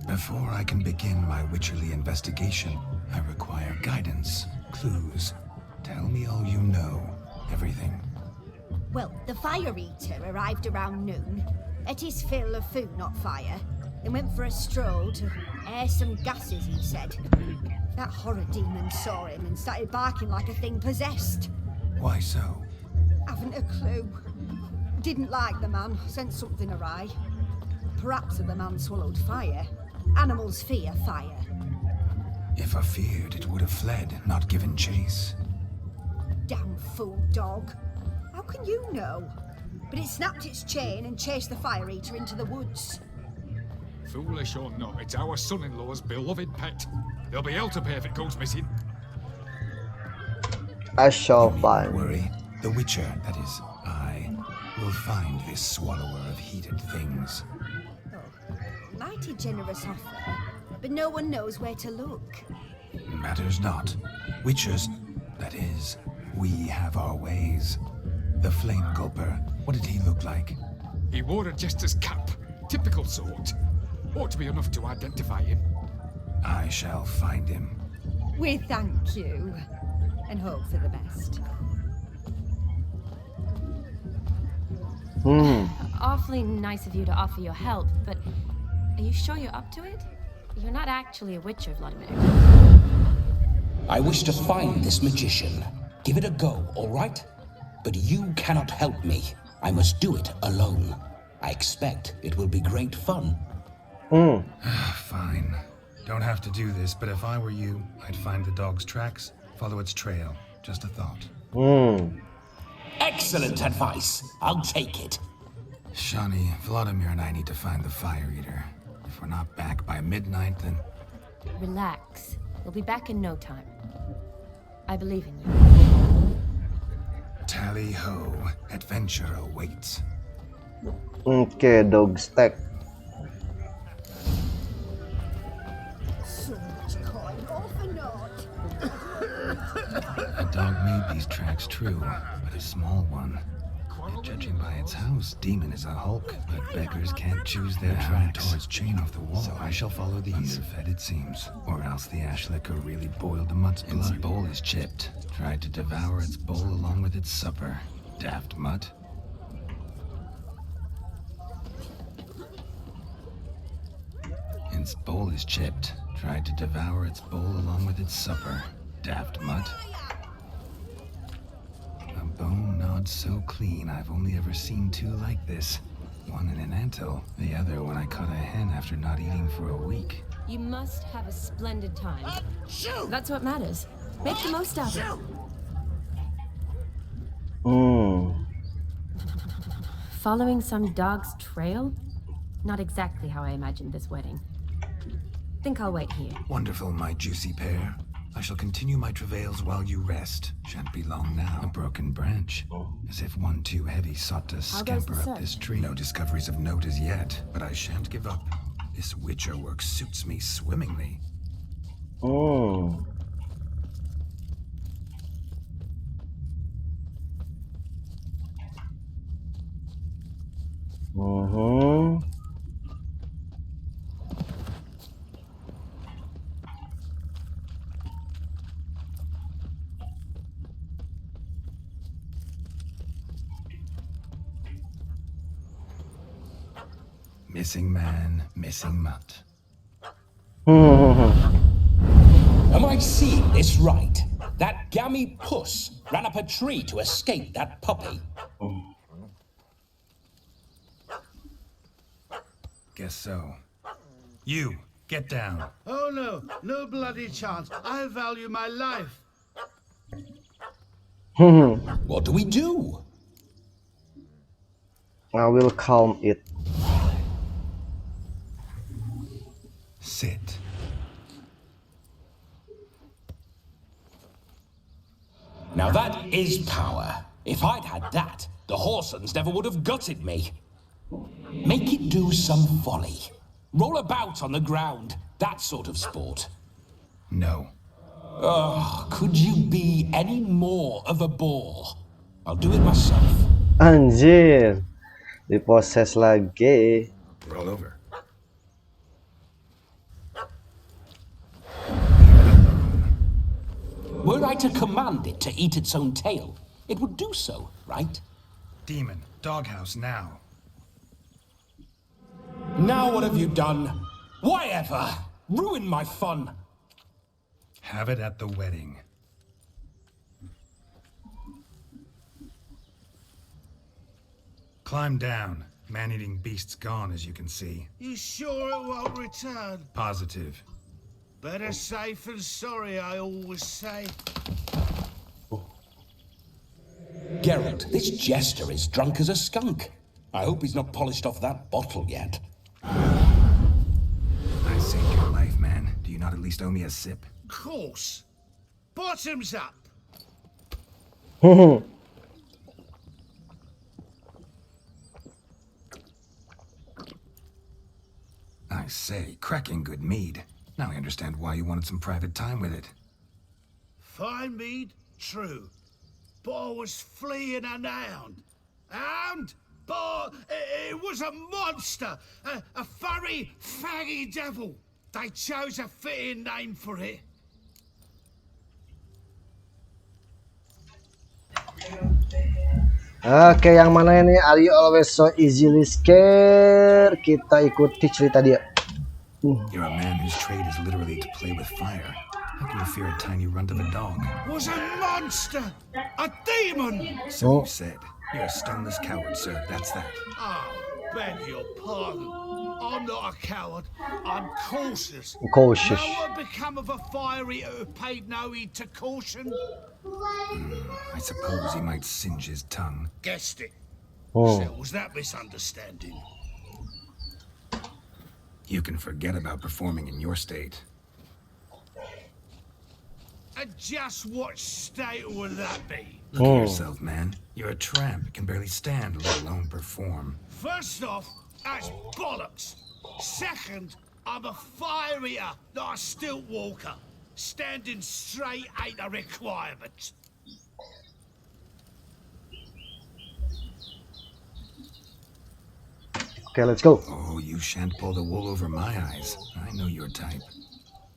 Before I can begin my witcherly investigation, I require guidance, clues. Tell me all you know. Everything. Well, the fire eater arrived around noon, ate his fill of food, not fire, then went for a stroll to air some gases, he said. That horror demon saw him and started barking like a thing possessed. Why so? Haven't a clue. Didn't like the man, sent something awry. Perhaps the man swallowed fire. Animals fear fire. If I feared, it would have fled, not given chase. Damn fool dog. How can you know? But it snapped its chain and chased the fire eater into the woods. Foolish or not, it's our son-in-law's beloved pet. There'll be hell to pay if it goes missing. I shall find. Don't worry. The Witcher, that is, I, will find this swallower of heated things. Oh, mighty generous offer, but no one knows where to look. Matters not. Witchers, that is, we have our ways. The Flame Gulper, what did he look like? He wore a jester's cap. Typical sort. Ought to be enough to identify him. I shall find him. We thank you, and hope for the best. Awfully nice of you to offer your help, but are you sure you're up to it? You're not actually a witcher, Vlodimir. I wish to find this magician. Give it a go, all right? But you cannot help me. I must do it alone. I expect it will be great fun. Fine. Don't have to do this, but if I were you, I'd find the dog's tracks, follow its trail. Just a thought. Excellent advice. I'll take it. Shani, Vlodimir and I need to find the fire eater. If we're not back by midnight, then... Relax. We'll be back in no time. I believe in you. Tally-ho, adventure awaits. Oke, dog stack. So much coin, all for naught. A dog made these tracks true, but a small one. And judging by its house, Demon is a hulk, but beggars can't choose their tracks. Tore its chain off the wall, so I shall follow these. Underfed it seems, or else the ash liquor really boiled the mutt's blood. Its bowl is chipped. Tried to devour its bowl along with its supper. Daft mutt. Its bowl is chipped. Tried to devour its bowl along with its supper. Daft mutt. A bone gnawed so clean, I've only ever seen two like this. One in an anthill, the other when I caught a hen after not eating for a week. You must have a splendid time. That's what matters. Make the most of it. Following some dog's trail? Not exactly how I imagined this wedding. Think I'll wait here. Wonderful, my juicy pair. I shall continue my travails while you rest. Shan't be long now. A broken branch. As if one too heavy sought to scamper up this tree. No discoveries of note as yet, but I shan't give up. This witcher work suits me swimmingly. Missing man, missing mutt. Am I seeing this right? That gammy puss ran up a tree to escape that puppy. Guess so. You, get down. Oh no, no bloody chance. I value my life. What do we do? I will calm it. Sit. Now that is power. If I'd had that, the Horsons never would have gutted me. Make it do some folly. Roll about on the ground. That sort of sport. No. Oh, could you be any more of a bore? I'll do it myself. Anjir. Diproses lagi. Roll over. Were I to command it to eat its own tail, it would do so, right? Demon, doghouse now. Now what have you done? Why ever? Ruin my fun. Have it at the wedding. Climb down. Man-eating beast's gone, as you can see. You sure it won't return? Positive. Better safe than sorry, I always say. Geralt, this jester is drunk as a skunk. I hope he's not polished off that bottle yet. I saved your life, man. Do you not at least owe me a sip? Course. Bottoms up. I say, cracking good mead. Now I understand why you wanted some private time with it. Fine mead, true. But I was fleeing an hound. Hound? But it was a monster. A furry, faggy devil. They chose a fitting name for it. Oke, yang mana ini? Are you always so easily scared? Kita ikuti cerita dia. You're a man whose trade is literally to play with fire. How can you fear a tiny runt of a dog? Was a monster! A demon! So you said. You're a stoneless coward, sir. That's that. Oh, beg your pardon. I'm not a coward. I'm cautious. Cautious. Know what become of a fiery who paid no heed to caution? I suppose he might singe his tongue. Guessed it. Oh. Settles that misunderstanding. You can forget about performing in your state. And just what state would that be? Look at yourself, man. You're a tramp, can barely stand, let alone perform. First off, that's bollocks. Second, I'm a fire eater, not a stilt walker. Standing straight ain't a requirement. Okay, let's go. Oh, you shan't pull the wool over my eyes. I know your type.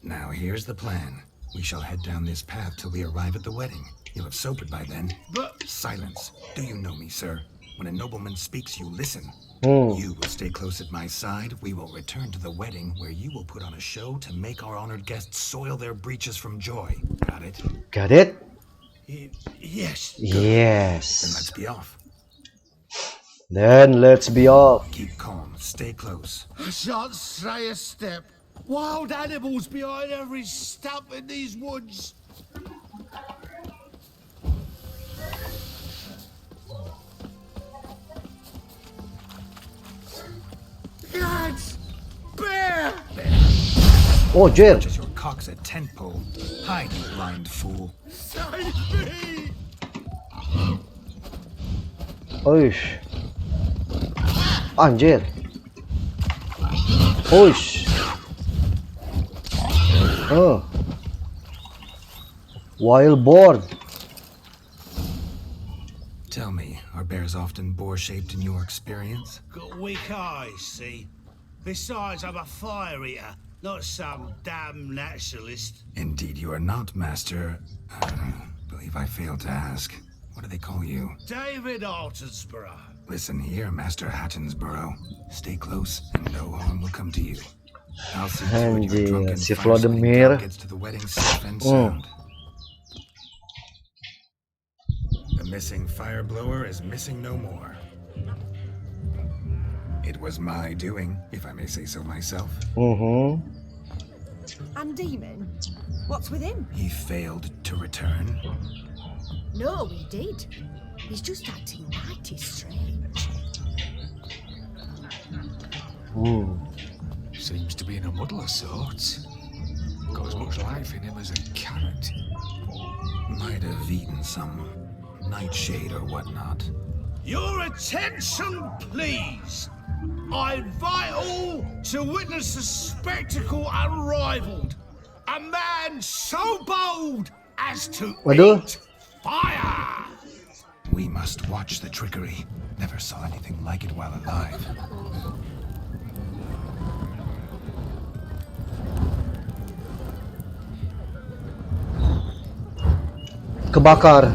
Now, here's the plan. We shall head down this path till we arrive at the wedding. You'll have sobered by then. But... Silence. Do you know me, sir? When a nobleman speaks, you listen. Hmm. You will stay close at my side. We will return to the wedding, where you will put on a show to make our honored guests soil their breeches from joy. Got it? Got it? Yes. Yes. Then let's be off. Then let's be off. Keep calm. Stay close. I shan't stray a step. Wild animals behind every stump in these woods. Lads! Bear! Oh, Geralt. Just your cock's a tent pole. Hide, you blind fool. Save me! Oish. Anjir. Oish. Oh. Wild boar. Tell me, are bears often boar-shaped in your experience? Got weak eyes, see? Besides, I'm a fire eater, not some damn naturalist. Indeed you are not, Master. Believe I failed to ask. What do they call you? David Altonsborough. Listen here, Master Hattonsborough. Stay close, and no harm will come to you. I'll see to it your drunken si fire-spitting Vlodimir. dog gets to the wedding safe and sound. The missing fire blower is missing no more. It was my doing, if I may say so myself. Mm-hmm. And Demon? What's with him? He failed to return. No, he did. He's just acting mighty strange. Seems to be in a muddle of sorts. Got as much life in him as a carrot. Might have eaten some nightshade or whatnot. Your attention, please. I invite all to witness a spectacle unrivaled. A man so bold as to eat fire. We must watch the trickery. Never saw anything like it while alive. Kebakar.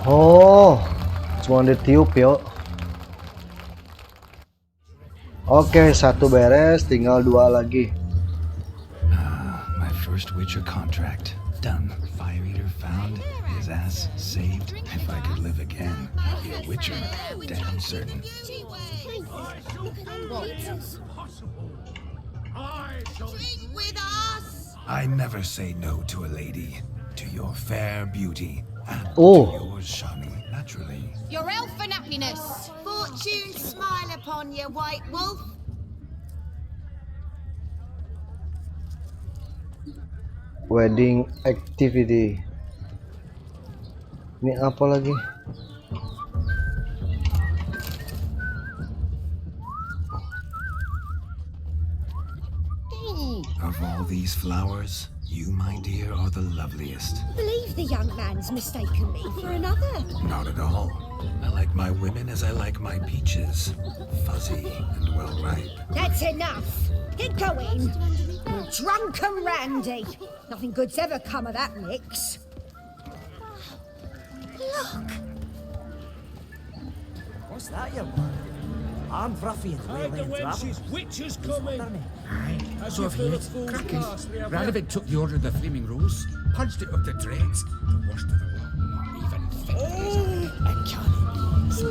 Oh, cuma ditiup yuk. Oke, satu beres, tinggal dua lagi. My first Witcher contract. Done. Fire Eater found. His ass saved. If I could live again, I'd be a Witcher. Damn certain. Drink with us! I never say no to a lady. To your fair beauty. And Oh. to yours, Shani, naturally. Your elfin happiness! Fortune smile upon you, White Wolf! Wedding activity. Ini apa lagi? Of all these flowers, you, my dear, are the loveliest. Believe the young man's mistaken me for another. Not at all. I like my women as I like my peaches. Fuzzy and well ripe. That's enough. Get going. You're drunk and randy. Nothing good's ever come of that mix. Look! What's that, you man? Armed ruffians waylaying travellers. Witches coming! Aye, so have he. Crackers. Radovid took the order of the Flaming Rose, punched it up the dregs. The worst of the lot, not even fit. I can't be so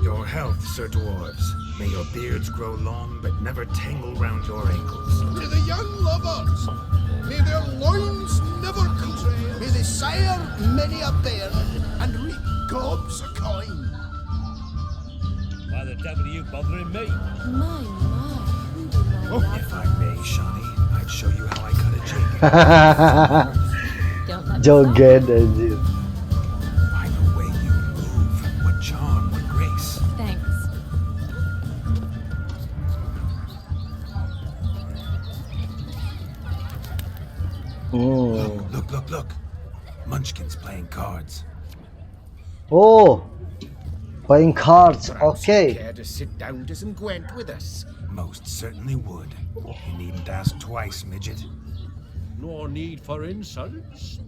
Your health, Sir Dwarves. May your beards grow long, but never tangle round your ankles. To the young lovers, may their loins never contrail. May they sire many a bairn and reap gobs of coin. Why the devil are you bothering me? My. If I may, Shawnee, I'd show you how I cut a jig. Don't let me Joget anjir. By the way you move, what charm, what grace. Thanks. Look. Munchkin's playing cards. Oh, playing cards. Okay. Care to sit down to some Gwent with us? Most certainly would. You needn't ask twice, midget. No need for insults.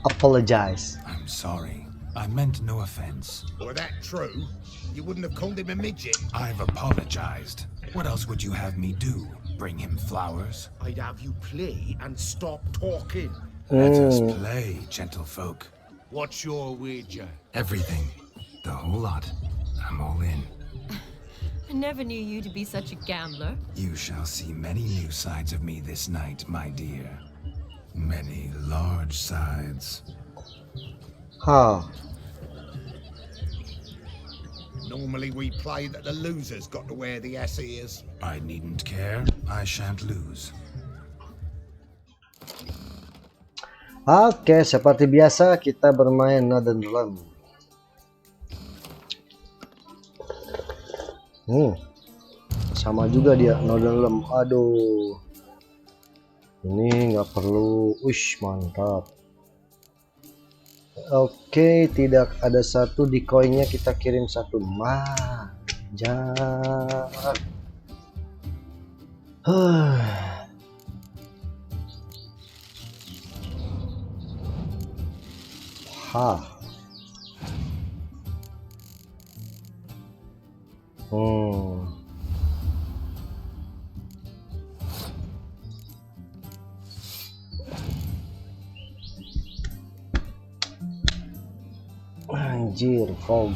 Apologize. I'm sorry. I meant no offense. Were that true, you wouldn't have called him a midget. I've apologized. What else would you have me do? Bring him flowers? I'd have you play and stop talking. Let us play, gentlefolk. What's your wager? Everything. The whole lot. I'm all in. I never knew you to be such a gambler. You shall see many new sides of me this night, my dear. Many large sides. Huh. Normally we play that the loser's got to wear the ass ears. I needn't care. I shan't lose. Oke, seperti biasa kita bermain Northern Realm. Sama juga dia Northern Realm. Aduh. Ini nggak perlu. Ush, mantap. Oke, tidak ada satu di koinnya, kita kirim satu. Jangan. Anjir, fog.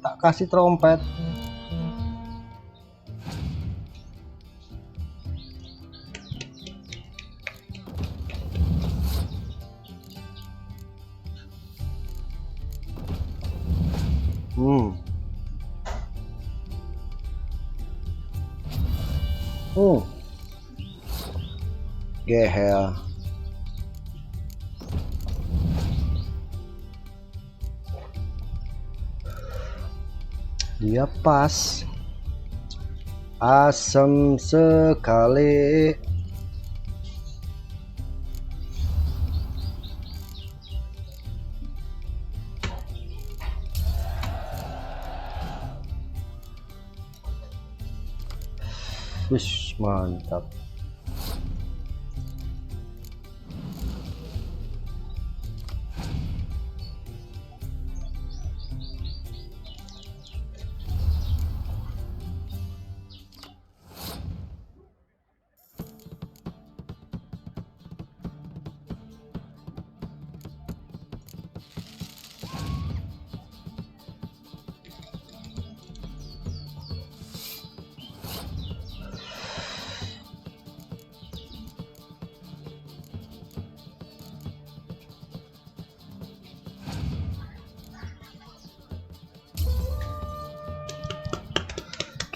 Tak kasih trompet. Gehel. Dia pas. Asam sekali. Wush, mantap.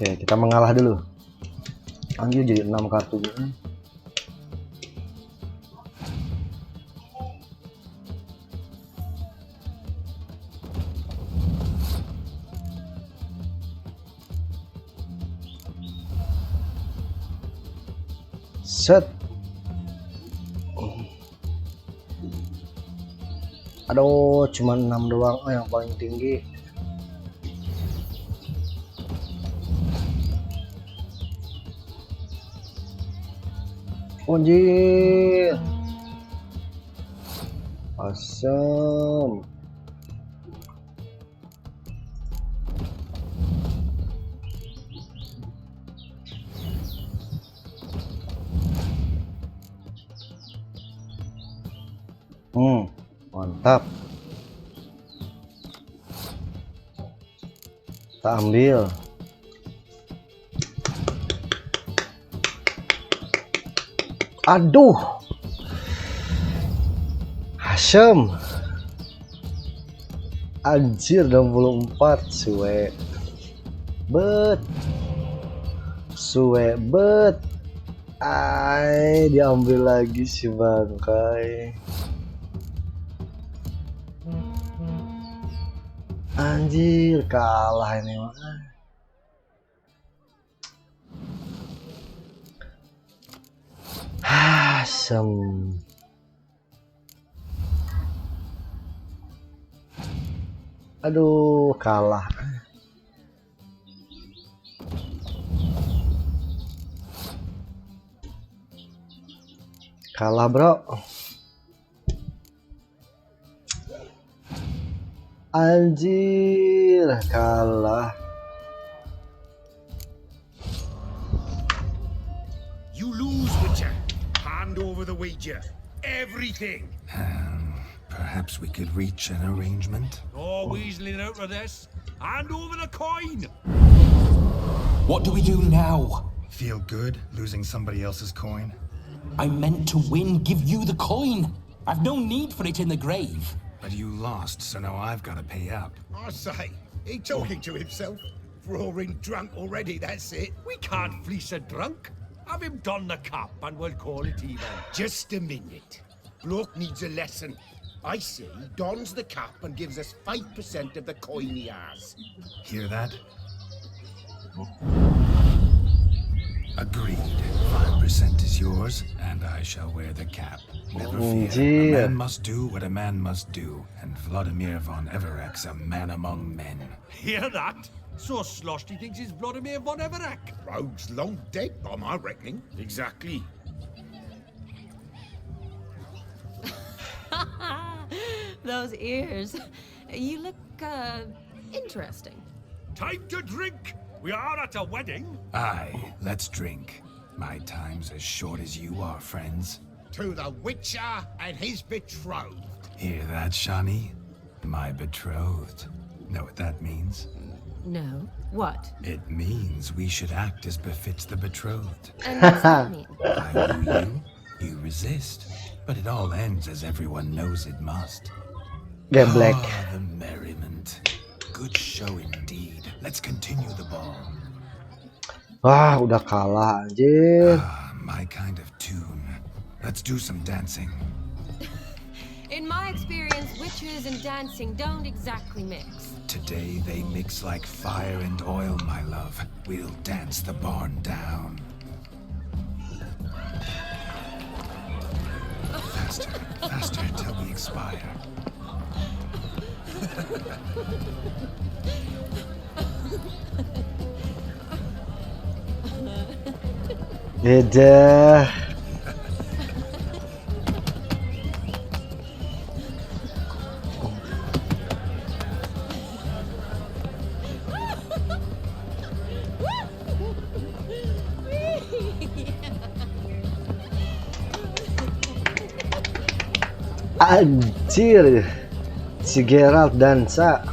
Oke, kita mengalah dulu. Anjir, jadi 6 kartunya. Set. Aduh, cuma 6 doang yang paling tinggi. Anjir. Asam. Mantap. Kita ambil. Aduh. Asem. Anjir 64 suwe. Suwe bet. Diambil lagi si bangkai. Anjir, kalah ini mah. Asem. Aduh, kalah. Kalah, bro. Anjir, kalah. You lose, Witcher. Hand over the wager. Everything. Perhaps we could reach an arrangement. No weaseling out of this. Hand over the coin. What do we do now? Feel good losing somebody else's coin? I meant to win, give you the coin. I've no need for it in the grave. But you lost, so now I've got to pay up. I say, he talking to himself. Roaring drunk already, that's it. We can't fleece a drunk. Have him don the cap and we'll call it even. Just a minute. Bloke needs a lesson. I say he dons the cap and gives us 5% of the coin he has. Hear that? Agreed. 5% is yours, and I shall wear the cap. Never fear. A man must do what a man must do, and Vlodimir Van Everec's a man among men. Hear that? So sloshed he thinks he's Vlodimir Van Everec. Rogue's long dead by my reckoning. Exactly. Those ears. You look, interesting. Time to drink. We are at a wedding. Aye, let's drink. My time's as short as you are, friends. To the Witcher and his betrothed. Hear that, Shani? My betrothed. Know what that means? No. What? It means we should act as befits the betrothed. And what does that mean? I woo you resist. But it all ends as everyone knows it must. Get black. Ah, the merriment. Good show indeed. Let's continue the ball. Wah, udah kalah anjir. My kind of tune. Let's do some dancing. In my experience, witches and dancing don't exactly mix. Today they mix like fire and oil, my love. We'll dance the barn down. Faster, faster till we expire. Beda. Anjir, si Geralt dansa.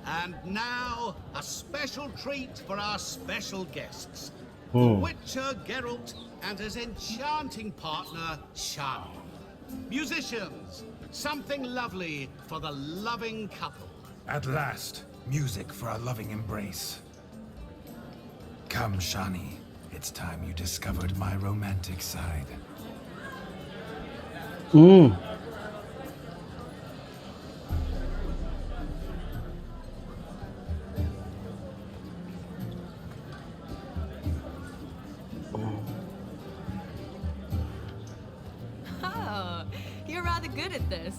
And now, a special treat for our special guests. The Witcher Geralt and his enchanting partner, Shani. Musicians, something lovely for the loving couple. At last, music for our loving embrace. Come, Shani. It's time you discovered my romantic side. good at this.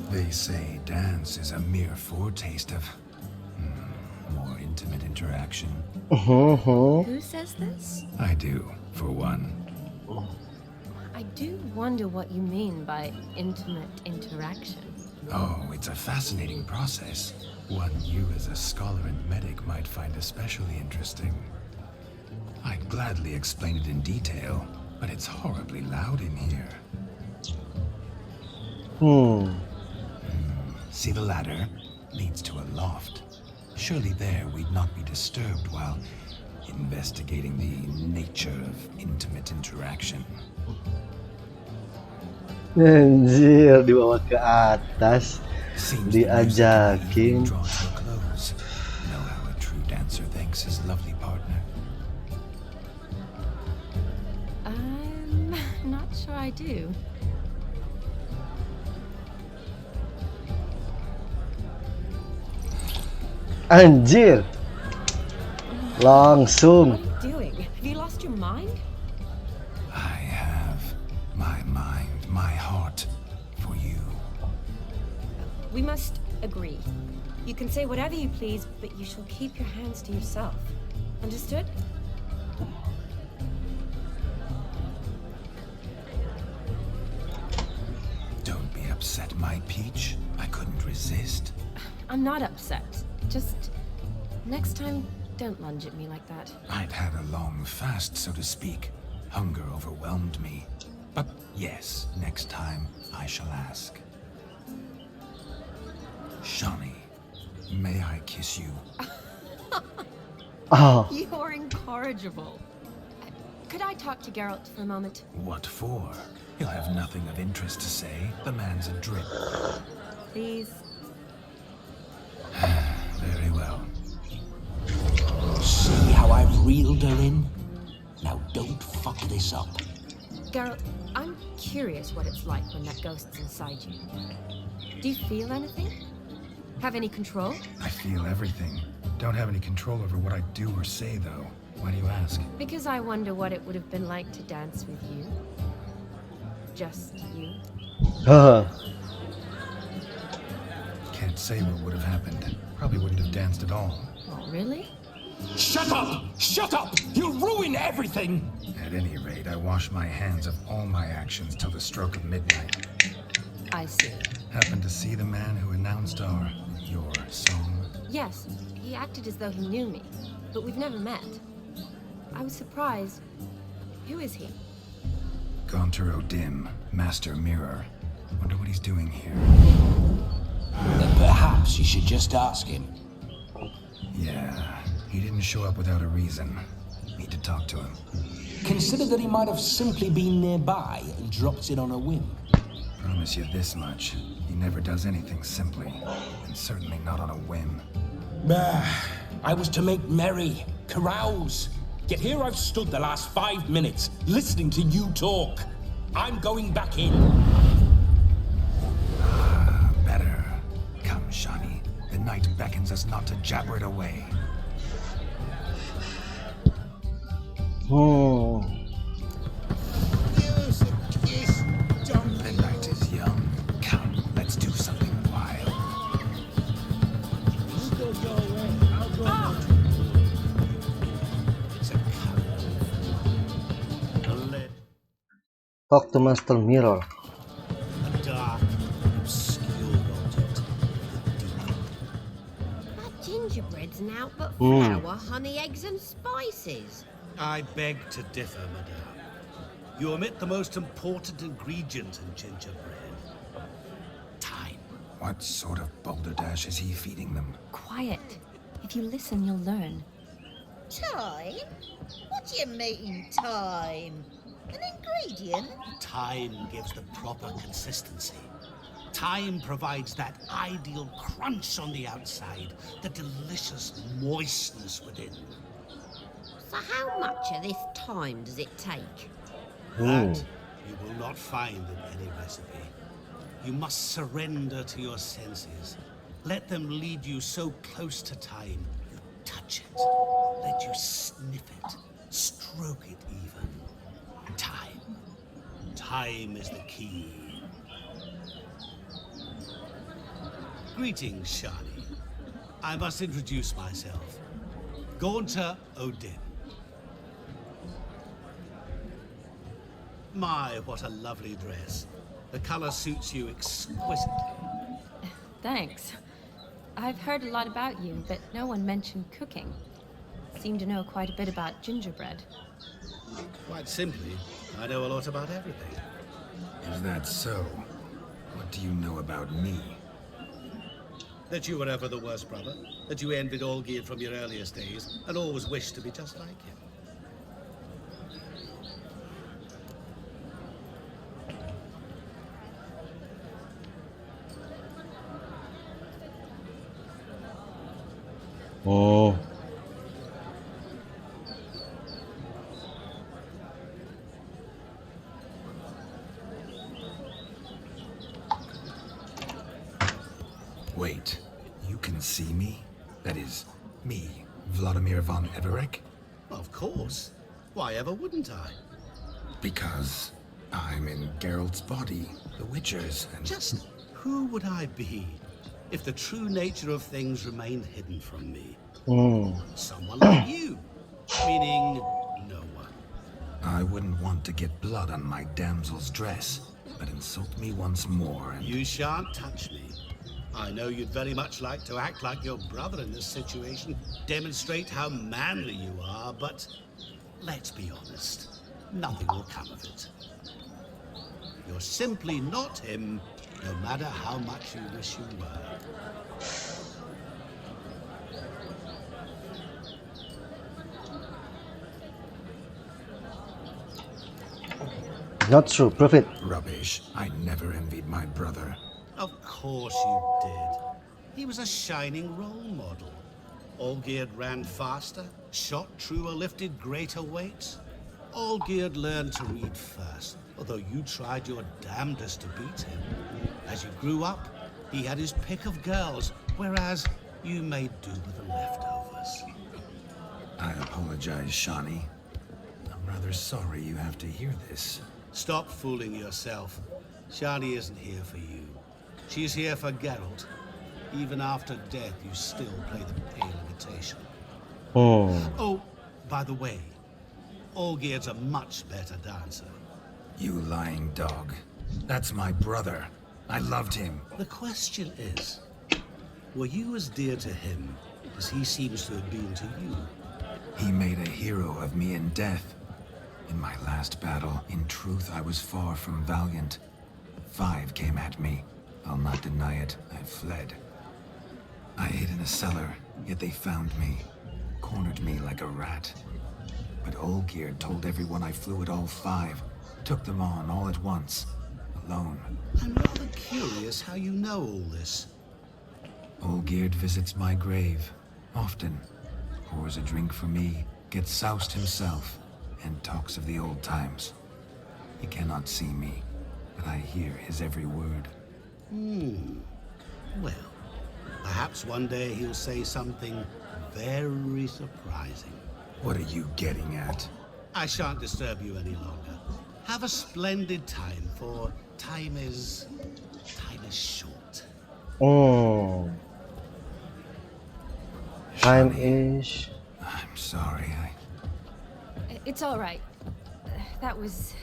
They say dance is a mere foretaste of more intimate interaction. Who says this? I do, for one. I do wonder what you mean by intimate interaction. Oh, it's a fascinating process. One you as a scholar and medic might find especially interesting. I'd gladly explain it in detail, but it's horribly loud in here. See the ladder? Leads to a loft. Surely there we'd not be disturbed while investigating the nature of intimate interaction. Anjir, dibawa ke atas, diajakin. Drawn to a close. Know how a true dancer thanks his lovely partner. I'm not sure I do. Anjir, langsung. What are you doing? Have you lost your mind? I have my mind, my heart for you. We must agree. You can say whatever you please, but you shall keep your hands to yourself. Understood? Don't be upset, my peach. I couldn't resist. I'm not upset. Just next time, don't lunge at me like that. I'd had a long fast, so to speak. Hunger overwhelmed me. But yes, next time I shall ask. Shani, may I kiss you? Oh, You're incorrigible. Could I talk to Geralt for a moment? What for? He'll have nothing of interest to say. The man's adrip. Please. Very well. See how I've reeled her in? Now don't fuck this up. Geralt, I'm curious what it's like when that ghost's inside you. Do you feel anything? Have any control? I feel everything. Don't have any control over what I do or say, though. Why do you ask? Because I wonder what it would have been like to dance with you. Just you. Can't say what would have happened. Probably wouldn't have danced at all. Oh, really? Shut up! Shut up! You'll ruin everything! At any rate, I wash my hands of all my actions till the stroke of midnight. I see. Happened to see the man who announced your song? Yes, he acted as though he knew me, but we've never met. I was surprised. Who is he? Gaunter O'Dim, Master Mirror. Wonder what he's doing here. Perhaps you should just ask him. Yeah, he didn't show up without a reason. Need to talk to him. Consider that he might have simply been nearby and dropped in on a whim. Promise you this much. He never does anything simply, and certainly not on a whim. I was to make merry, carouse. Yet here I've stood the last 5 minutes, listening to you talk. I'm going back in. Better. Come, Shani. The night beckons us not to jabber it away. The night is young. Come, let's do something wild. It's a Talk to Master Mirror. A dark, obscure object. That gingerbread's now but flour, honey, eggs and spices. I beg to differ, madame. You omit the most important ingredient in gingerbread. Time. What sort of balderdash is he feeding them? Quiet. If you listen, you'll learn. Time? What do you mean, time? An ingredient? Time gives the proper consistency. Time provides that ideal crunch on the outside, the delicious moistness within. So how much of this time does it take? That you will not find in any recipe. You must surrender to your senses. Let them lead you so close to time, you touch it. Let you sniff it, stroke it even. Time. Time is the key. Greetings, Shani. I must introduce myself. Gaunter Odin. My, what a lovely dress. The color suits you exquisitely. Thanks. I've heard a lot about you, but no one mentioned cooking. Seem to know quite a bit about gingerbread. Quite simply, I know a lot about everything. Is that so? What do you know about me? That you were ever the worst brother, that you envied Olgierd from your earliest days, and always wished to be just like him. Oh. Wait, you can see me? That is, me, Vlodimir Van Everec? Of course. Why ever wouldn't I? Because I'm in Geralt's body, the Witcher's, and... Just who would I be if the true nature of things remained hidden from me? Someone like you, meaning no one. I wouldn't want to get blood on my damsel's dress, but insult me once more and... You shan't touch me. I know you'd very much like to act like your brother in this situation, demonstrate how manly you are, but let's be honest, nothing will come of it. You're simply not him, no matter how much you wish you were. Not true, prove it. Rubbish. I never envied my brother. Of course you did. He was a shining role model. Olgierd ran faster, shot truer, lifted greater weights. Olgierd learned to read first, although you tried your damnedest to beat him. As you grew up, he had his pick of girls, whereas you made do with the leftovers. I apologize, Shani. I'm rather sorry you have to hear this. Stop fooling yourself. Shani isn't here for you. She's here for Geralt. Even after death, you still play the pale imitation. Oh, by the way, Olgierd's a much better dancer. You lying dog. That's my brother. I loved him. The question is, were you as dear to him as he seems to have been to you? He made a hero of me in death. In my last battle, in truth, I was far from valiant. 5 came at me. I'll not deny it. I fled. I hid in a cellar, yet they found me. Cornered me like a rat. But Olgierd told everyone I flew at all 5. Took them on all at once. Alone. I'm rather curious how you know all this. Olgierd visits my grave. Often. Pours a drink for me. Gets soused himself. And talks of the old times. He cannot see me, but I hear his every word. Well, perhaps one day he'll say something very surprising. What are you getting at? I shan't disturb you any longer. Have a splendid time, for time is short. Time is... I'm sorry, It's all right. That was...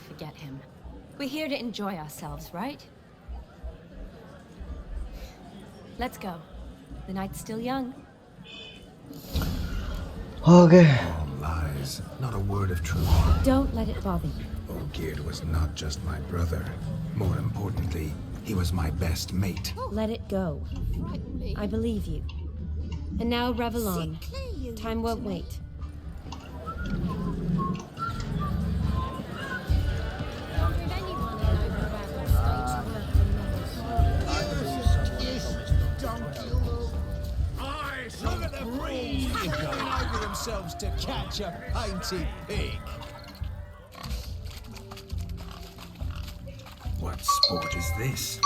forget him. We're here to enjoy ourselves, right? Let's go. The night's still young. Okay. All lies. Not a word of truth. Don't let it bother you. Olgierd was not just my brother. More importantly, he was my best mate. Let it go. I believe you. And now revel on. Time won't wait. yourselves to catch a painted pig. What sport is this?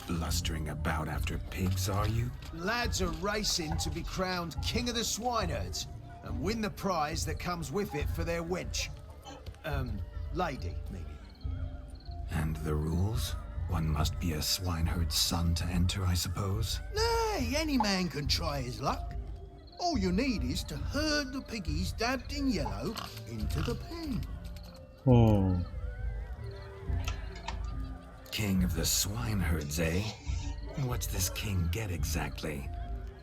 Blustering about after pigs, are you? Lads are racing to be crowned King of the Swineherds and win the prize that comes with it for their wench. Lady, meaning. And the rules? One must be a swineherd's son to enter, I suppose? Nay, any man can try his luck. All you need is to herd the piggies dabbed in yellow into the pen. King of the swineherds, eh? What's this king get exactly?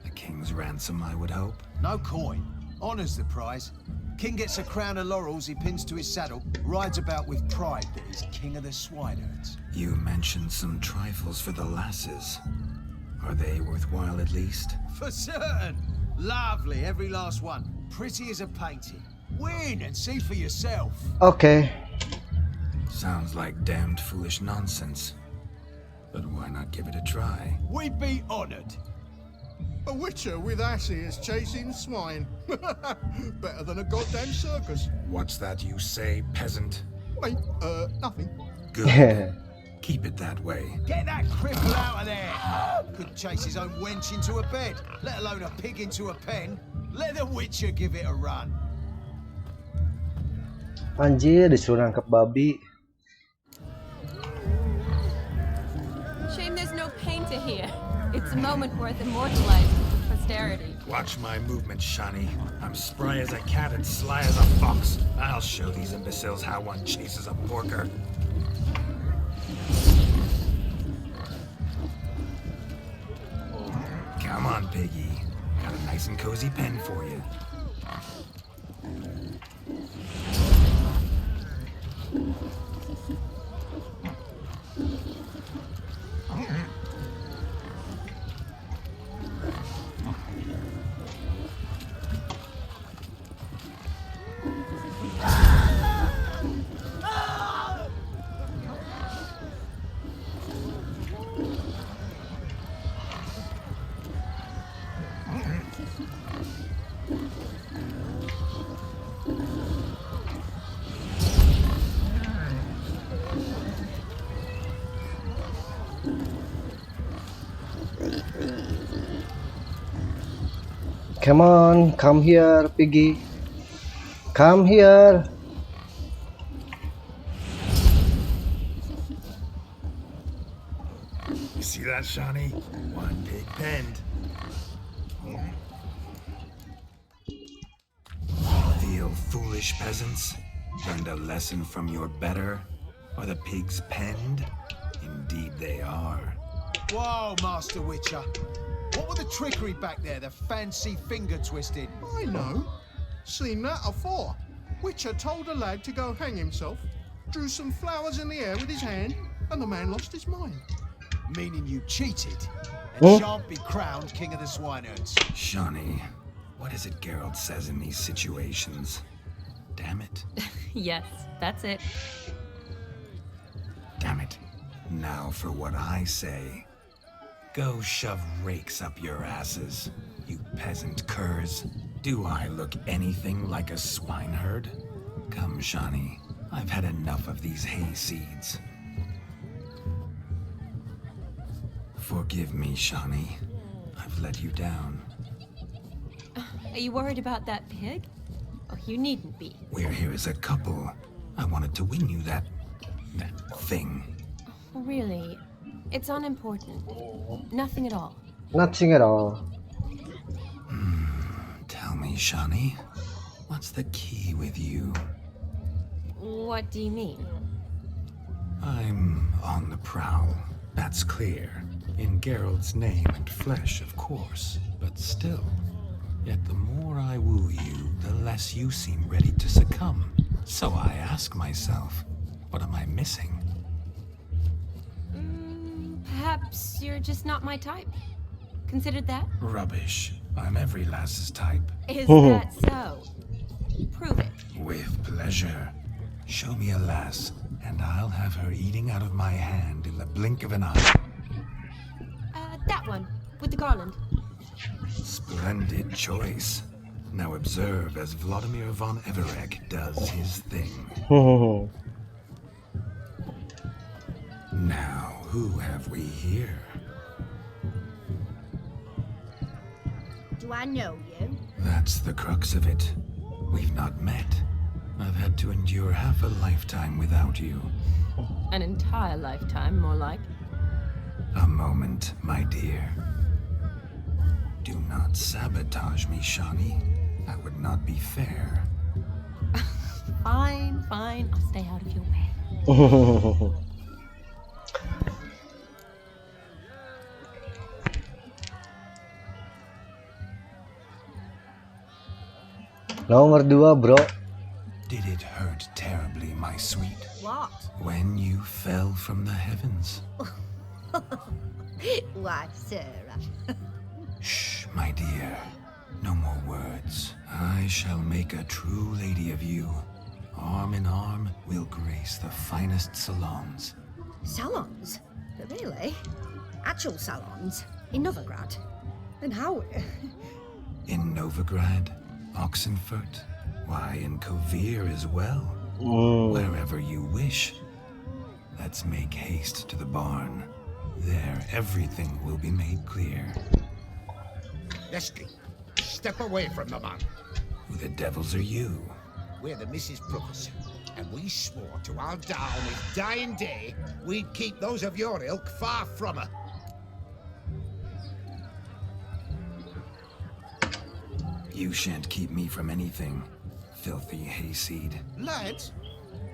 A king's ransom, I would hope. No coin. Honours the prize. King gets a crown of laurels he pins to his saddle, rides about with pride that he's king of the swineherds. You mentioned some trifles for the lasses. Are they worthwhile at least? For certain. Lovely, every last one. Pretty as a painting. Win and see for yourself. Oke. Sounds like damned foolish nonsense. But why not give it a try? We'd be honoured. A witcher with asses chasing swine. Better than a goddamn circus. What's that you say, peasant? Mate, nothing. Good. Keep it that way. Get that cripple out of there! Could chase his own wench into a bed, let alone a pig into a pen. Let the witcher give it a run. Anjir, disuruh nangkep babi. Shame there's no painter here. It's a moment worth immortalizing for posterity. Watch my movement, Shani. I'm spry as a cat and sly as a fox. I'll show these imbeciles how one chases a porker. Come on, piggy. Got a nice and cozy pen for you. Come on, come here, piggy. Come here. You see that, Shani? One pig penned. Feel foolish, peasants? Learned a lesson from your better? Are the pigs penned? Indeed they are. Whoa, Master Witcher. What were the trickery back there, the fancy finger twisting? I know. Seen that afore. Witcher told a lad to go hang himself, drew some flowers in the air with his hand, and the man lost his mind. Meaning you cheated and shan't be crowned King of the Swineherds. Shani, what is it Geralt says in these situations? Damn it. Yes, that's it. Damn it. Now for what I say. Go shove rakes up your asses, you peasant curs. Do I look anything like a swineherd? Come, Shani. I've had enough of these hay seeds. Forgive me, Shani. I've let you down. Are you worried about that pig? Oh, you needn't be. We're here as a couple. I wanted to win you that thing. Really? It's unimportant. Nothing at all. Nothing at all. Tell me, Shani, what's the key with you? What do you mean? I'm on the prowl. That's clear. In Geralt's name and flesh, of course. But still. Yet the more I woo you, the less you seem ready to succumb. So I ask myself, what am I missing? Perhaps you're just not my type. Considered that? Rubbish. I'm every lass's type. Is that so? Prove it. With pleasure. Show me a lass, and I'll have her eating out of my hand in the blink of an eye. That one, with the garland. Splendid choice. Now observe as Vlodimir Van Everec does his thing. Now, who have we here? Do I know you? That's the crux of it. We've not met. I've had to endure half a lifetime without you. An entire lifetime, more like. A moment, my dear. Do not sabotage me, Shani. That would not be fair. Fine, fine. I'll stay out of your way. Nomor 2, bro. Did it hurt terribly, my sweet? What? When you fell from the heavens? Why, Sarah. Shh, my dear. No more words. I shall make a true lady of you. Arm in arm, we'll grace the finest salons. Salons? Really? Actual salons? In Novigrad? And how? In Novigrad, Oxenfurt, why, in Kovir as well. Wherever you wish. Let's make haste to the barn. There, everything will be made clear. Leslie, step away from the man. Who the devils are you? We're the Mrs. Brothers, and we swore to our da on his dying day we'd keep those of your ilk far from her. You shan't keep me from anything, filthy hayseed. Lads,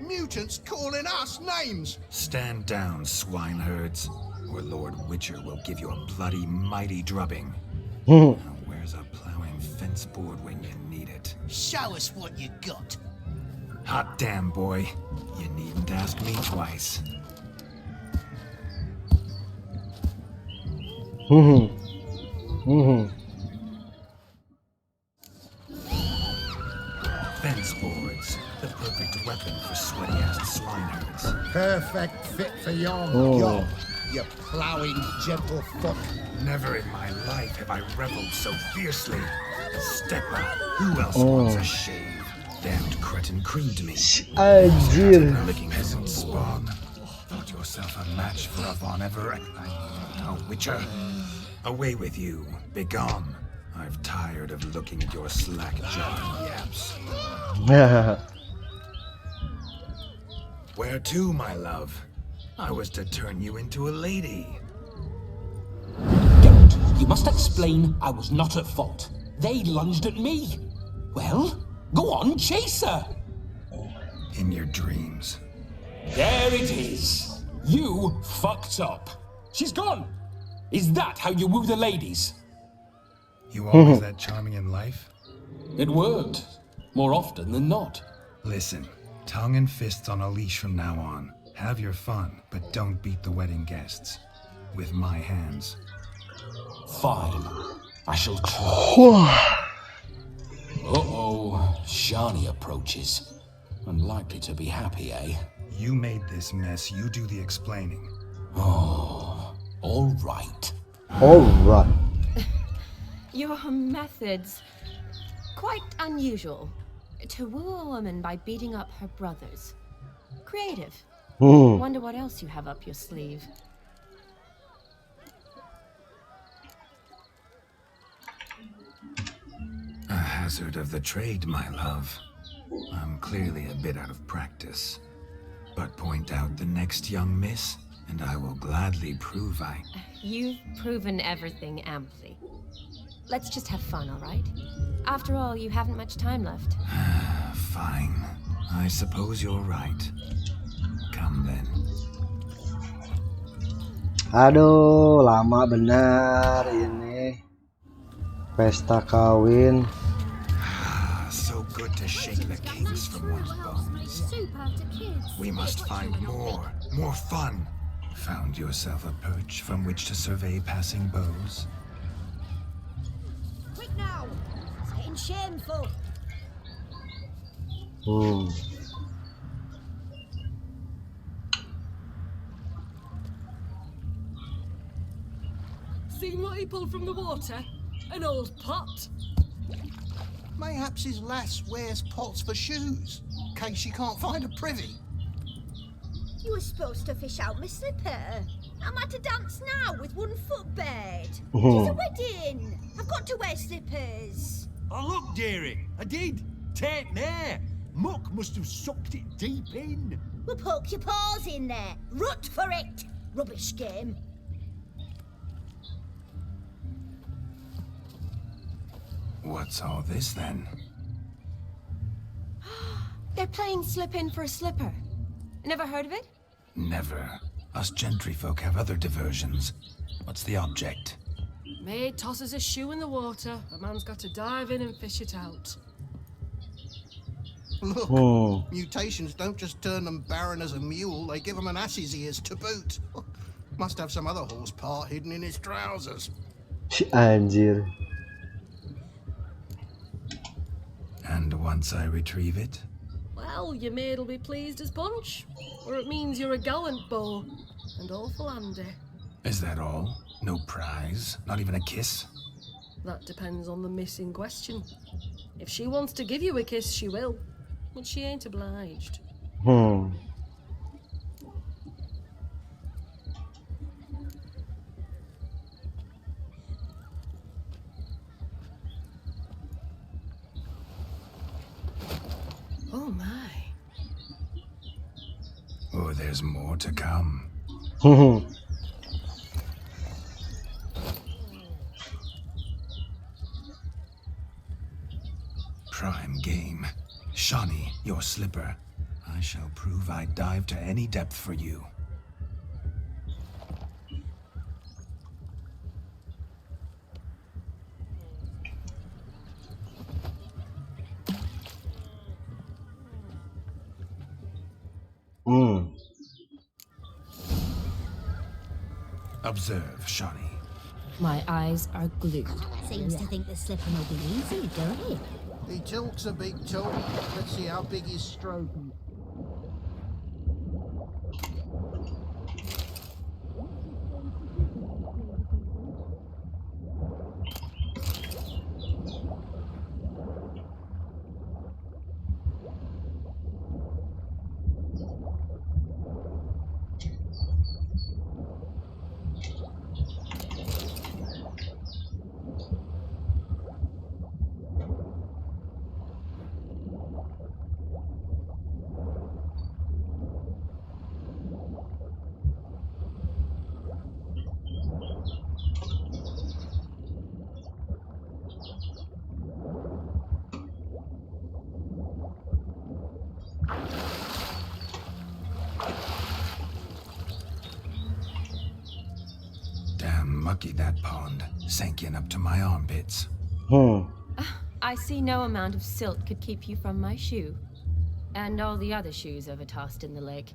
mutants calling us names. Stand down, swineherds, or Lord Witcher will give you a bloody mighty drubbing. Now, where's a plowing fence board when you need it? Show us what you got. Hot damn, boy. You needn't ask me twice. Fence boards, the perfect weapon for sweaty-ass swineherds. Perfect fit for your job, you ploughing gentle foot. Never in my life have I reveled so fiercely. Step up. Who else wants a shave? Damned cretin creamed me. Anjir. Licking his own spawn. Thought yourself a match for a Von Everec. A Witcher. Away with you. Begone. I've tired of looking at your slack-jawed yaps. Where to, my love? I was to turn you into a lady. Geralt, you must explain I was not at fault. They lunged at me. Well, go on, chase her. In your dreams. There it is. You fucked up. She's gone. Is that how you woo the ladies? You always that charming in life? It worked. More often than not. Listen, tongue and fists on a leash from now on. Have your fun, but don't beat the wedding guests. With my hands. Fine. I shall try. Uh-oh. Shani approaches. Unlikely to be happy, eh? You made this mess. You do the explaining. Oh, all right. All right. Your methods, quite unusual. To woo a woman by beating up her brothers. Creative. Wonder what else you have up your sleeve. A hazard of the trade, my love. I'm clearly a bit out of practice. But point out the next young miss, and I will gladly prove I... You've proven everything amply. Let's just have fun, all right? After all, you haven't much time left. Fine. I suppose you're right. Come then. Aduh, lama benar ini. Pesta kawin. So good to shake the kinks from one's bones. We must find more fun. Found yourself a perch from which to survey passing beaux? Quick now! It's getting shameful. Seen what he pulled from the water? An old pot? Mayhaps his lass wears pots for shoes, in case she can't find a privy. You were supposed to fish out my slipper. I'm at a dance now with one foot bared. It's a wedding. I've got to wear slippers. Oh, look, dearie, I did. Take there. Muck must have sucked it deep in. Well, poke your paws in there. Rut for it. Rubbish game. What's all this then? They're playing slip in for a slipper. Never heard of it? Never. Us gentry folk have other diversions. What's the object? Maid tosses a shoe in the water. A man's got to dive in and fish it out. Look, mutations don't just turn them barren as a mule, they give them an ass's ears to boot. Must have some other horse part hidden in his trousers. Anjir. And once I retrieve it? Well, your maid'll be pleased as punch. Or it means you're a gallant beau. And awful handy. Is that all? No prize? Not even a kiss? That depends on the miss in question. If she wants to give you a kiss, she will. But she ain't obliged. Oh my. Oh, there's more to come. Prime game. Shawnee, your slipper. I shall prove I'd dive to any depth for you. Observe, Shawnee. My eyes are glued. Seems to think the slipping will be easy, don't he? He talks a big talk. Let's see how big his stroke is. Damn mucky, that pond. Sank in up to my armpits. I see no amount of silt could keep you from my shoe. And all the other shoes overtossed in the lake.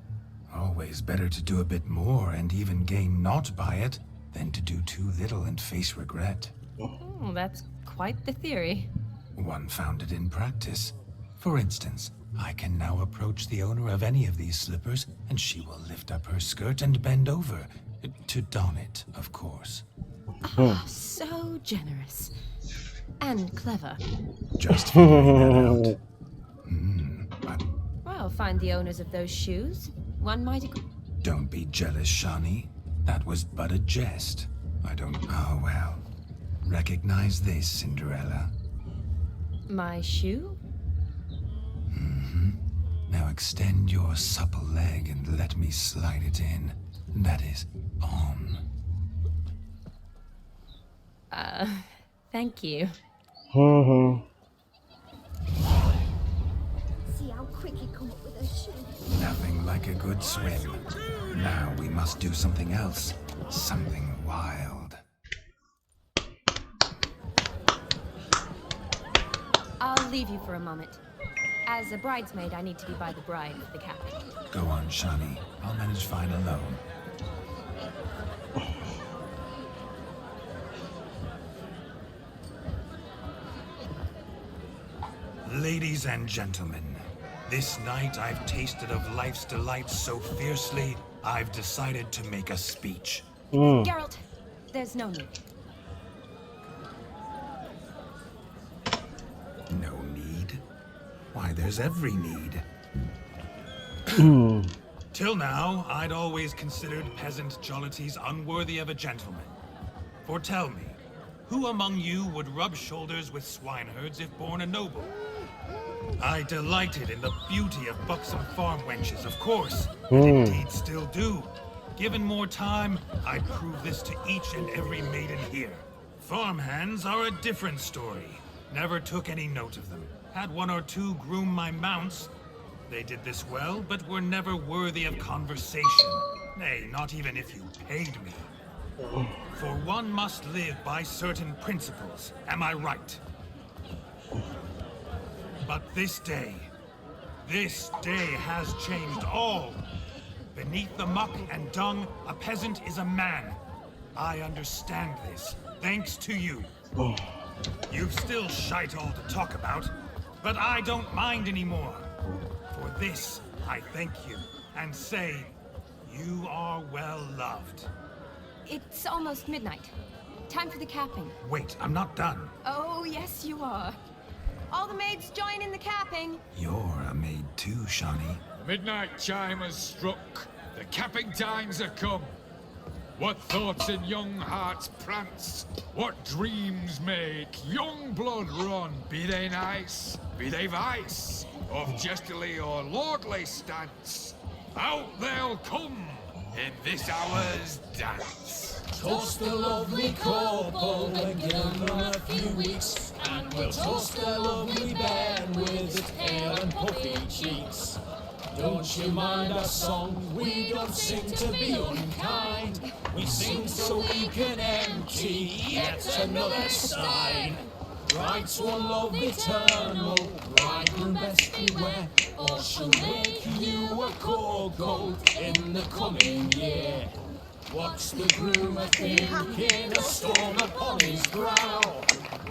Always better to do a bit more and even gain naught by it than to do too little and face regret. Oh, that's quite the theory. One founded in practice. For instance, I can now approach the owner of any of these slippers, and she will lift up her skirt and bend over. To don it, of course. Ah, so generous. And clever. Just figuring that out. Well, find the owners of those shoes. One might agree. Don't be jealous, Shawnee. That was but a jest. I don't... Oh, well. Recognize this, Cinderella. My shoe? Now extend your supple leg and let me slide it in. That is, on. Thank you. See how quick he come up with a shoe. Nothing like a good swim. Now we must do something else. Something wild. I'll leave you for a moment. As a bridesmaid, I need to be by the bride for the captain. Go on, Shawnee. I'll manage fine alone. Ladies and gentlemen, this night I've tasted of life's delights so fiercely, I've decided to make a speech. Geralt, there's no need. No Why, there's every need. Till now, I'd always considered peasant jollities unworthy of a gentleman. For tell me, who among you would rub shoulders with swineherds if born a noble? I delighted in the beauty of buxom farm wenches, of course, and indeed still do. Given more time, I'd prove this to each and every maiden here. Farmhands are a different story. Never took any note of them. Had one or two groom my mounts. They did this well, but were never worthy of conversation. Nay, not even if you paid me. For one must live by certain principles, am I right? But this day has changed all. Beneath the muck and dung, a peasant is a man. I understand this, thanks to you. You've still shite all to talk about, but I don't mind anymore. For this, I thank you, and say, you are well loved. It's almost midnight. Time for the capping. Wait, I'm not done. Oh, yes, you are. All the maids join in the capping. You're a maid too, Shawnee. Midnight chime has struck. The capping times are come. What thoughts in young hearts prance? What dreams make young blood run? Be they nice, be they vice, of jestily or lordly stance, out they'll come in this hour's dance. Toast the lovely couple and give them a few weeks, and we'll toast the lovely band with its pale and puffy cheeks. Don't you mind our song? We don't sing to be unkind. We sing so we can empty yet another stein. Writes one love eternal, bridegroom best beware, or she'll make you a cold goat in the coming year. What's the groom a-thinking? A storm upon his brow.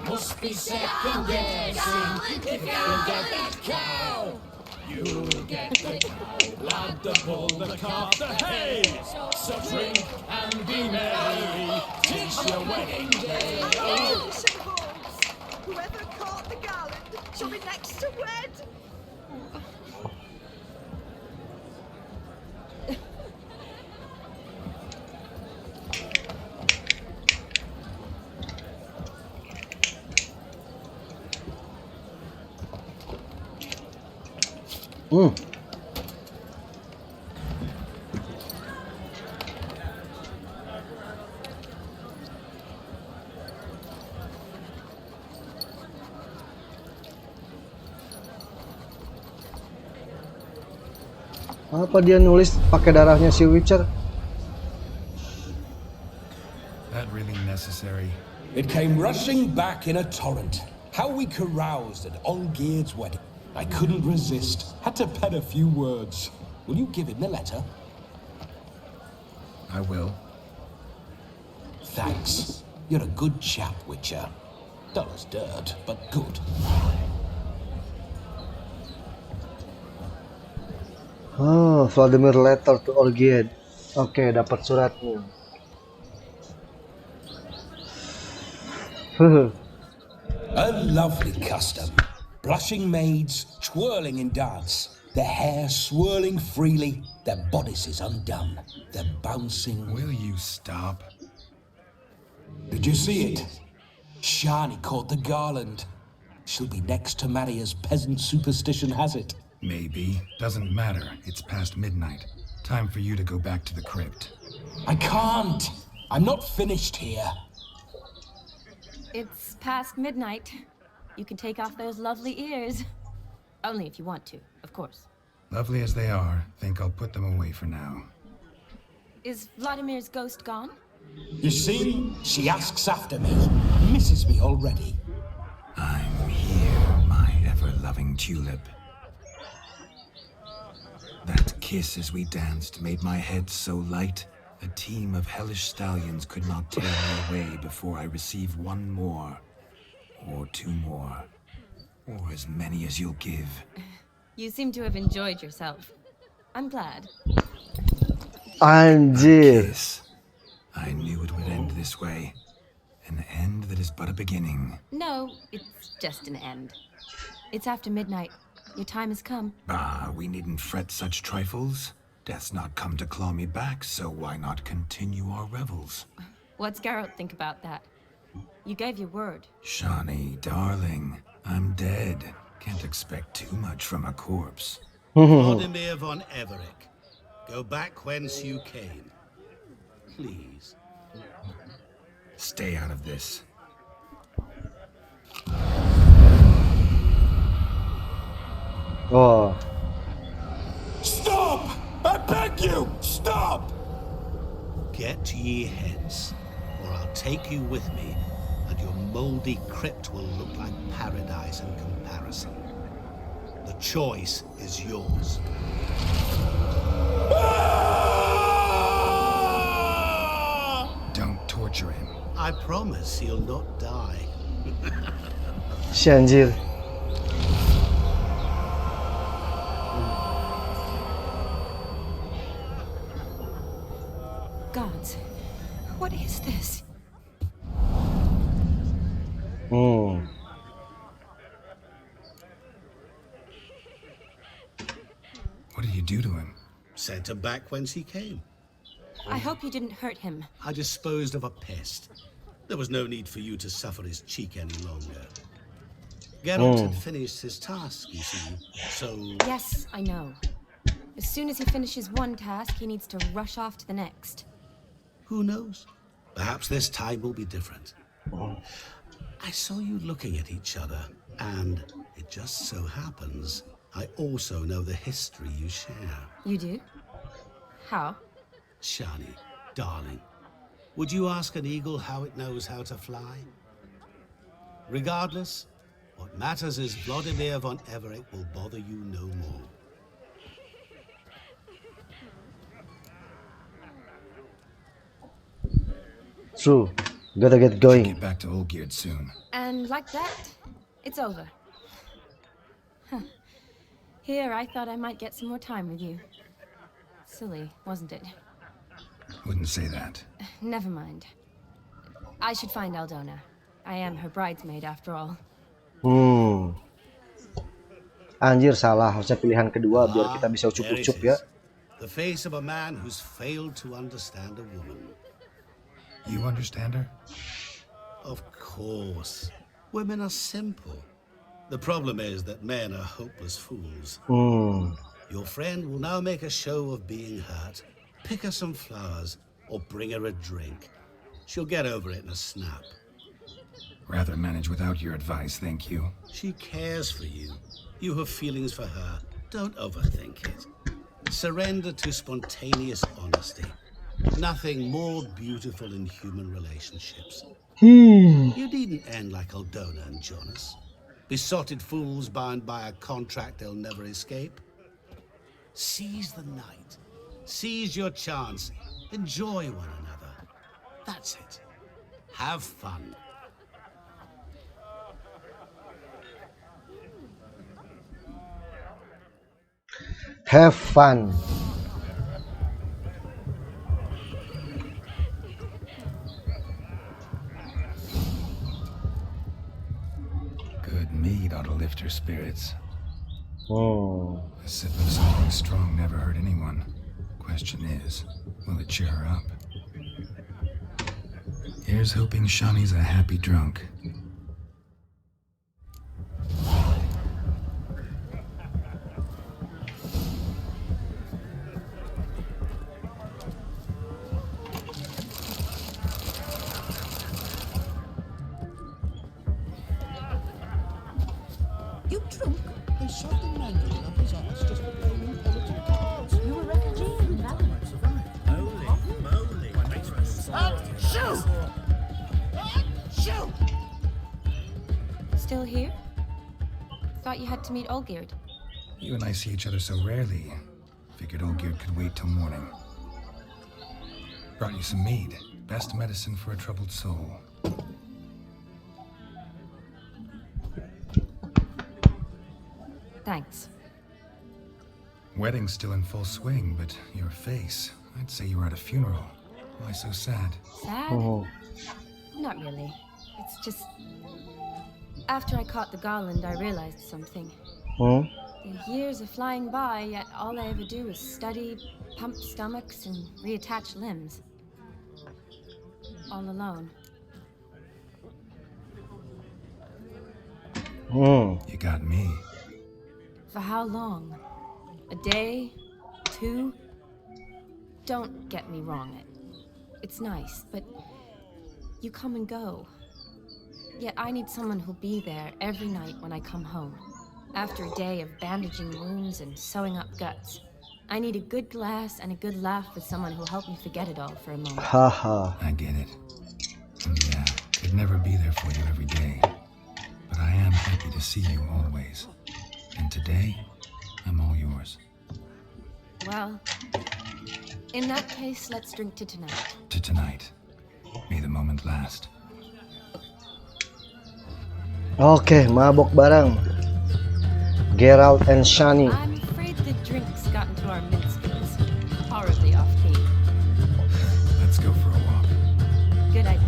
Must be second guessing if you get that cow. You'll get the cow, lad, the bull, the calf, the hay. So drink and be merry, 'tis your wedding day. Oh. Whoever caught the garland shall be next to wed. Apa dia nulis pakai darahnya si Witcher? That really necessary? It came rushing back in a torrent. How we caroused at Olgierd's wedding. I couldn't resist. Had to pen a few words. Will you give him the letter? I will. Thanks. You're a good chap, Witcher. Dull as dirt, but good. Oh, Vlodimir letter to Olgierd. Oke, dapat suratnya. A lovely custom. Blushing maids twirling in dance, their hair swirling freely, their bodices undone, their bouncing... Will you stop? Did you see it? Shani caught the garland. She'll be next to marry as peasant superstition has it. Maybe. Doesn't matter. It's past midnight. Time for you to go back to the crypt. I can't. I'm not finished here. It's past midnight. You can take off those lovely ears. Only if you want to, of course. Lovely as they are, think I'll put them away for now. Is Vlodimir's ghost gone? You see, she asks after me, misses me already. I'm here, my ever-loving tulip. That kiss as we danced made my head so light, a team of hellish stallions could not tear me away before I receive one more. Or two more. Or as many as you'll give. You seem to have enjoyed yourself. I'm glad. Anjir. I knew it would end this way. An end that is but a beginning. No, it's just an end. It's after midnight. Your time has come. Ah, we needn't fret such trifles. Death's not come to claw me back, so why not continue our revels? What's Geralt think about that? You gave your word. Shawnee, darling, I'm dead. Can't expect too much from a corpse. Vlodimir Van Everec, go back whence you came. Please. Stay out of this. Oh, Stop! I beg you! Stop! Get ye hence, or I'll take you with me, and your mouldy crypt will look like paradise in comparison. The choice is yours. Don't torture him. I promise he'll not die. si anjir. Gods, what is this? What did you do to him? Sent him back whence he came. I hope you didn't hurt him. I disposed of a pest. There was no need for you to suffer his cheek any longer. Geralt had finished his task, you see, so... Yes, I know. As soon as he finishes one task, he needs to rush off to the next. Who knows? Perhaps this time will be different. I saw you looking at each other, and it just so happens I also know the history you share. You do? How? Shani, darling, would you ask an eagle how it knows how to fly? Regardless, what matters is Vlodimir Van Everec will bother you no more. True. Gotta get going. Get back to Olgierd soon. And like that, it's over. Huh. Here, I thought I might get some more time with you. Silly, wasn't it? Wouldn't say that. Never mind. I should find Aldona. I am her bridesmaid after all. Anjir, salah. Harusnya pilihan kedua biar kita bisa ucup-ucup ya. The face of a man who's failed to understand a woman. You understand her? Of course. Women are simple. The problem is that men are hopeless fools. Your friend will now make a show of being hurt, pick her some flowers, or bring her a drink. She'll get over it in a snap. Rather manage without your advice, thank you. She cares for you. You have feelings for her. Don't overthink it. Surrender to spontaneous honesty. Nothing more beautiful in human relationships. You needn't end like Aldona and Jonas. Besotted fools bound by a contract they'll never escape. Seize the night. Seize your chance. Enjoy one another. That's it. Have fun. Have fun. Good mead ought to lift her spirits. Oh. A sip of something strong never hurt anyone. Question is, will it cheer her up? Here's hoping Shawnee's a happy drunk. You drunk? They shot the mandarin up his ass just for blaming political cards. You were a refugee in Valley. Shoot! Shoot! Still here? Thought you had to meet Olgierd. You and I see each other so rarely. Figured Olgierd could wait till morning. Brought you some mead. Best medicine for a troubled soul. Thanks. Wedding's still in full swing, but your face, I'd say you were at a funeral. Why so sad? Sad? Not really. It's just... After I caught the garland, I realized something. The years are flying by, yet all I ever do is study, pump stomachs, and reattach limbs. All alone. You got me. For how long? A day? 2? Don't get me wrong. It's nice, but you come and go. Yet I need someone who'll be there every night when I come home. After a day of bandaging wounds and sewing up guts, I need a good glass and a good laugh with someone who'll help me forget it all for a moment. Haha. I get it. And yeah, could never be there for you every day. But I am happy to see you always. And today, I'm all yours. Well, in that case, let's drink to tonight. To tonight. May the moment last. Oke, mabok bareng. Geralt and Shani. I'm afraid the drinks got into our minskins. Horribly off key. Let's go for a walk. Good idea.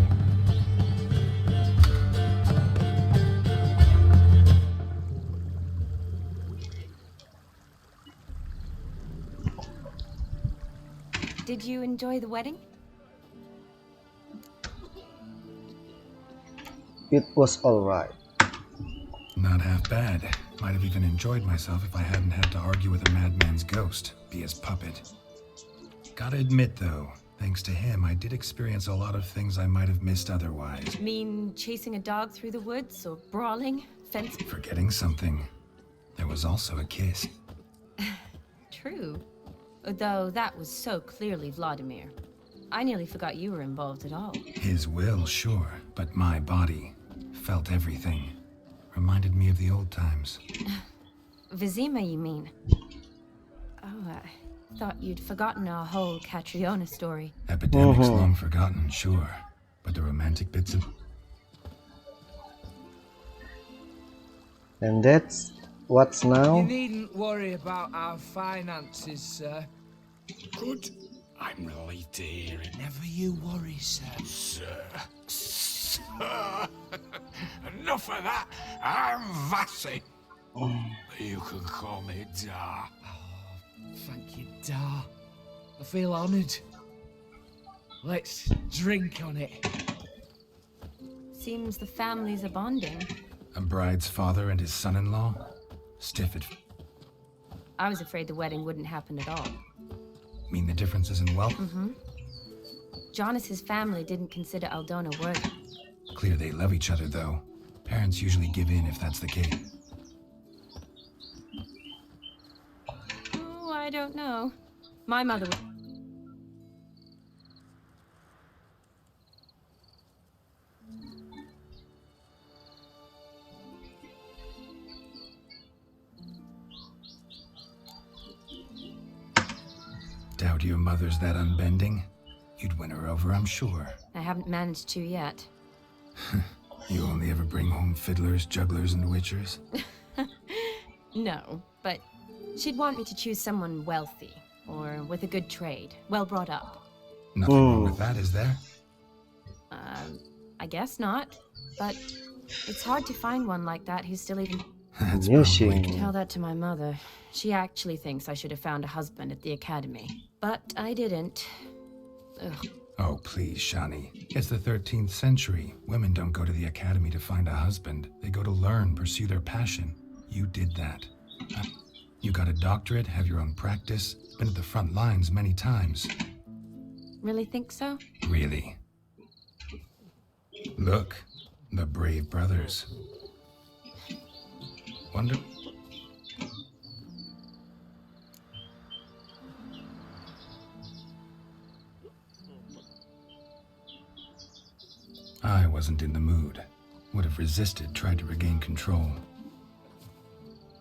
Did you enjoy the wedding? It was alright. Not half bad. Might have even enjoyed myself if I hadn't had to argue with a madman's ghost, be his puppet. Gotta admit though, thanks to him, I did experience a lot of things I might have missed otherwise. Mean chasing a dog through the woods or brawling, fencing? Forgetting something. There was also a kiss. True. Though that was so clearly Vlodimir. I nearly forgot you were involved at all. His will, sure, but my body felt everything. Reminded me of the old times. Vizima, you mean? Oh, I thought you'd forgotten our whole Catriona story. Epidemics long forgotten, sure. But the romantic bits of... And that's what's now? You needn't worry about our finances, sir. Good. I'm relieved to hear it. Never you worry, sir. Sir. Enough of that. I'm Vassy. You can call me Dar. Thank you, Dar. I feel honoured. Let's drink on it. Seems the families are bonding. A bride's father and his son-in-law? Stiff it. I was afraid the wedding wouldn't happen at all. Mean the differences in wealth? Jonas's family didn't consider Aldona worthy. Clear they love each other, though. Parents usually give in if that's the case. Oh, I don't know. My mother would... Doubt your mother's that unbending. You'd win her over, I'm sure. I haven't managed to yet. You only ever bring home fiddlers, jugglers, and witchers? No, but she'd want me to choose someone wealthy, or with a good trade, well brought up. Nothing wrong with that, is there? I guess not, but it's hard to find one like that who's still even... That's I can tell that to my mother. She actually thinks I should have found a husband at the academy. But I didn't. Ugh. Oh, please, Shani. It's the 13th century. Women don't go to the academy to find a husband. They go to learn, pursue their passion. You did that. You got a doctorate, have your own practice, been at the front lines many times. Really think so? Really. Look, the brave brothers. Wonder... I wasn't in the mood. Would have resisted, tried to regain control.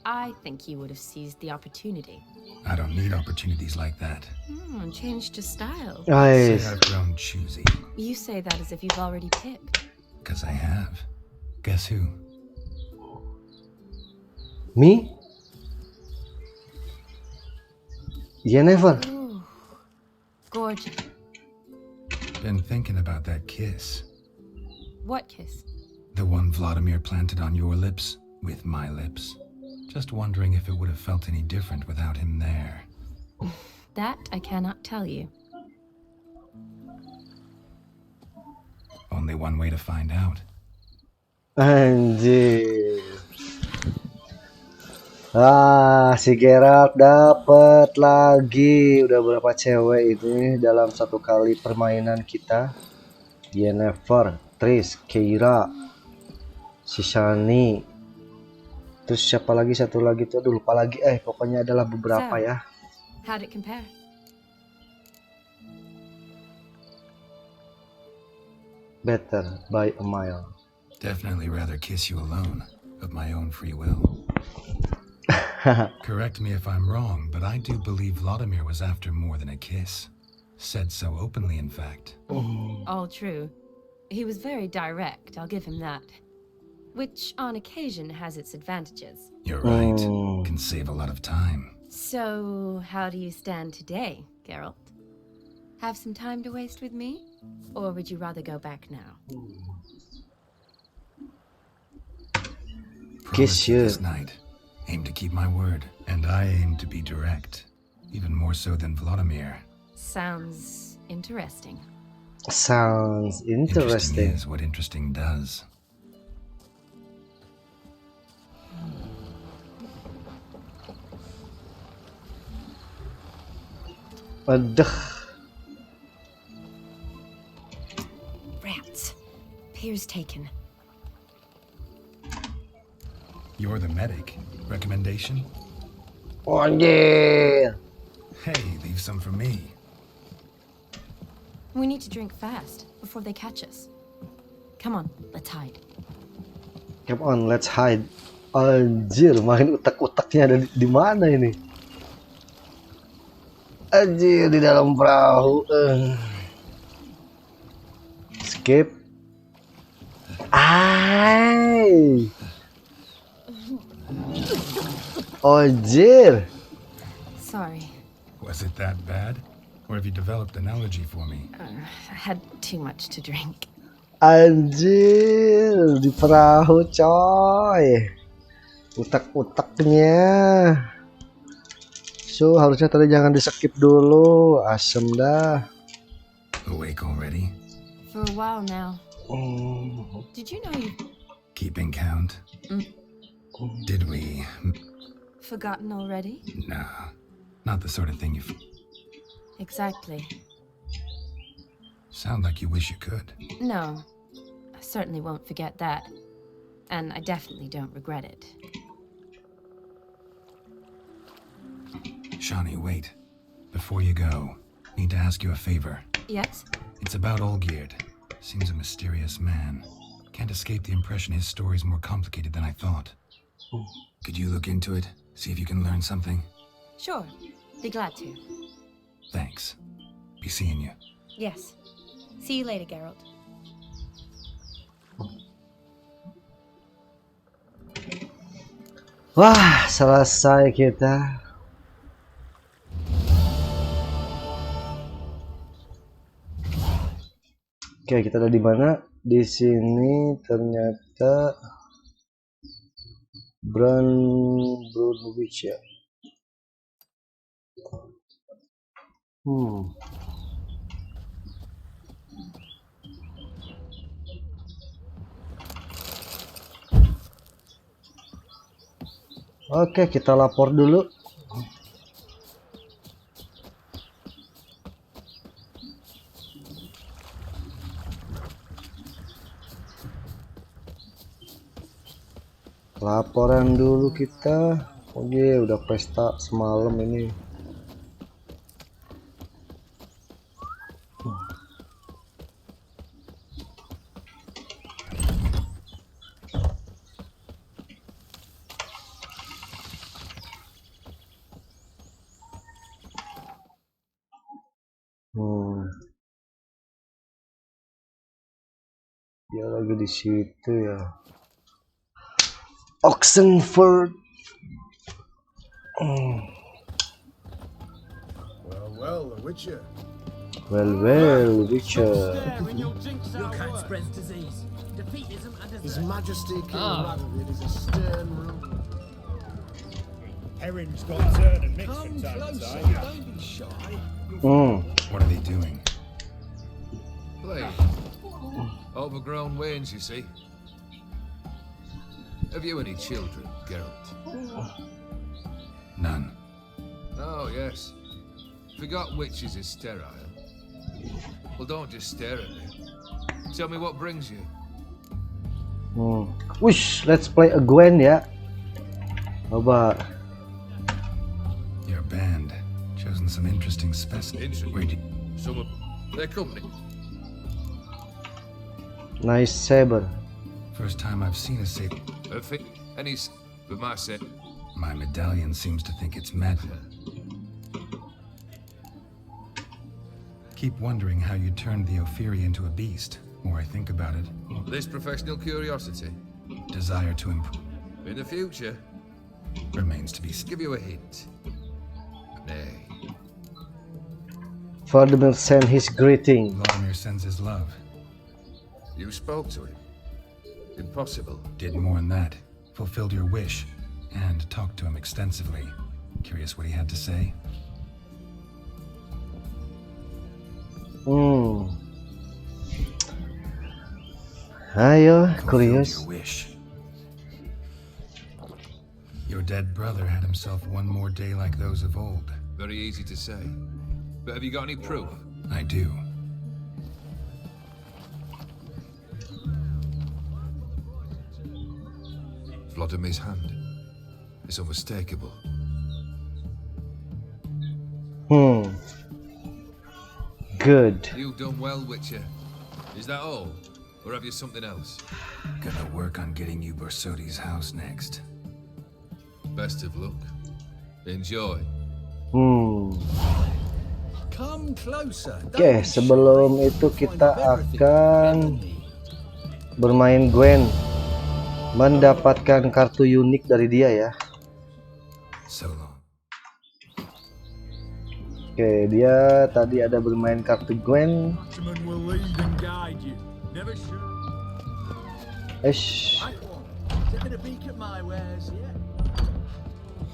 I think you would have seized the opportunity. I don't need opportunities like that. And changed your style. Say I've grown choosy. You say that as if you've already picked. 'Cause I have. Guess who? Me? Yennefer. Ooh, gorgeous. Been thinking about that kiss. What kiss? The one Vlodimir planted on your lips, with my lips. Just wondering if it would have felt any different without him there. That I cannot tell you. Only one way to find out. Anjir. Si Geralt dapat lagi. Udah berapa cewek ini dalam satu kali permainan kita? Yennefer, Triss, Keira, si Shani. Terus siapa lagi, satu lagi tuh, aduh lupa lagi. Pokoknya adalah beberapa So, ya. how'd it compare? Better by a mile. Definitely rather kiss you alone, of my own free will. Correct me if I'm wrong, but I do believe Vlodimir was after more than a kiss. Said so openly, in fact. All true. He was very direct, I'll give him that. Which, on occasion, has its advantages. You're right. Can save a lot of time. So, how do you stand today, Geralt? Have some time to waste with me? Or would you rather go back now? Promise you this night. Aim to keep my word. And I aim to be direct. Even more so than Vlodimir. Sounds interesting. Sounds Interesting interesting. is what interesting does. Aduh. Rats. Pier's taken. You're the medic. Recommendation? Anjir. Hey, leave some for me. We need to drink fast before they catch us. Come on, let's hide. Come on, let's hide. Anjir, main utak-utaknya ada di mana ini? Anjir, di dalam perahu. Skip. Anjir. Sorry. Was it that bad? Or have you developed an allergy for me? I had too much to drink. Anjir, di perahu coy. Utak-utaknya. So, harusnya tadi jangan di skip dulu. Asem dah. Awake already? For a while now. Did you know you... Keeping count? Did we? Forgotten already? No. Not the sort of thing you... Exactly. Sound like you wish you could. No. I certainly won't forget that. And I definitely don't regret it. Shani, wait. Before you go, need to ask you a favor. Yes? It's about Olgierd. Seems a mysterious man. Can't escape the impression his story's more complicated than I thought. Could you look into it? See if you can learn something? Sure. Be glad to. Thanks. Be seeing you. Yes. See you later, Geralt. Wah, selesai kita. Oke, kita ada di mana? Di sini ternyata Brandwich ya. Oke, kita lapor dulu. Laporan dulu kita. Oke, udah pesta semalam ini. Dia lagi di situ ya. Oxenford. Well, the Witcher. Well, Witcher. Your kind spreads disease. Defeatism and His Majesty King Radovid is a stern ruler. Herring's got turned and mixed from time to time. Don't be shy. What are they doing? Playing. Overgrown wains, you see. Have you any children, Geralt? None. Oh, yes. Forgot witches is sterile. Well, don't just stare at me. Tell me what brings you. Wish, let's play a Gwen ya. Coba. Your band chosen some interesting specimens. Some of their company. Nice saber. First time I've seen a saber. Any with my set. My medallion seems to think it's magic. Keep wondering how you turned the Ophiri into a beast. More I think about it. This professional curiosity. Desire to improve. In the future. Remains to be seen. Give you a hint. Nay. Vlodimir sent his greeting. Vlodimir sends his love. You spoke to him. Impossible. Did more than that. Fulfilled your wish. And talked to him extensively. Curious what he had to say? Ayo, curious. Your wish. Your dead brother had himself one more day like those of old. Very easy to say. But have you got any proof? I do. Vlodimir's hand. It's unmistakable. Good. You've done well, Witcher. Is that all? Or have you something else? Gonna work on getting you Borsodi's house next. Best of luck. Enjoy. Come closer. Oke, sebelum itu kita akan bermain Gwen. Mendapatkan kartu unik dari dia ya. Oke, dia tadi ada bermain kartu Gwen.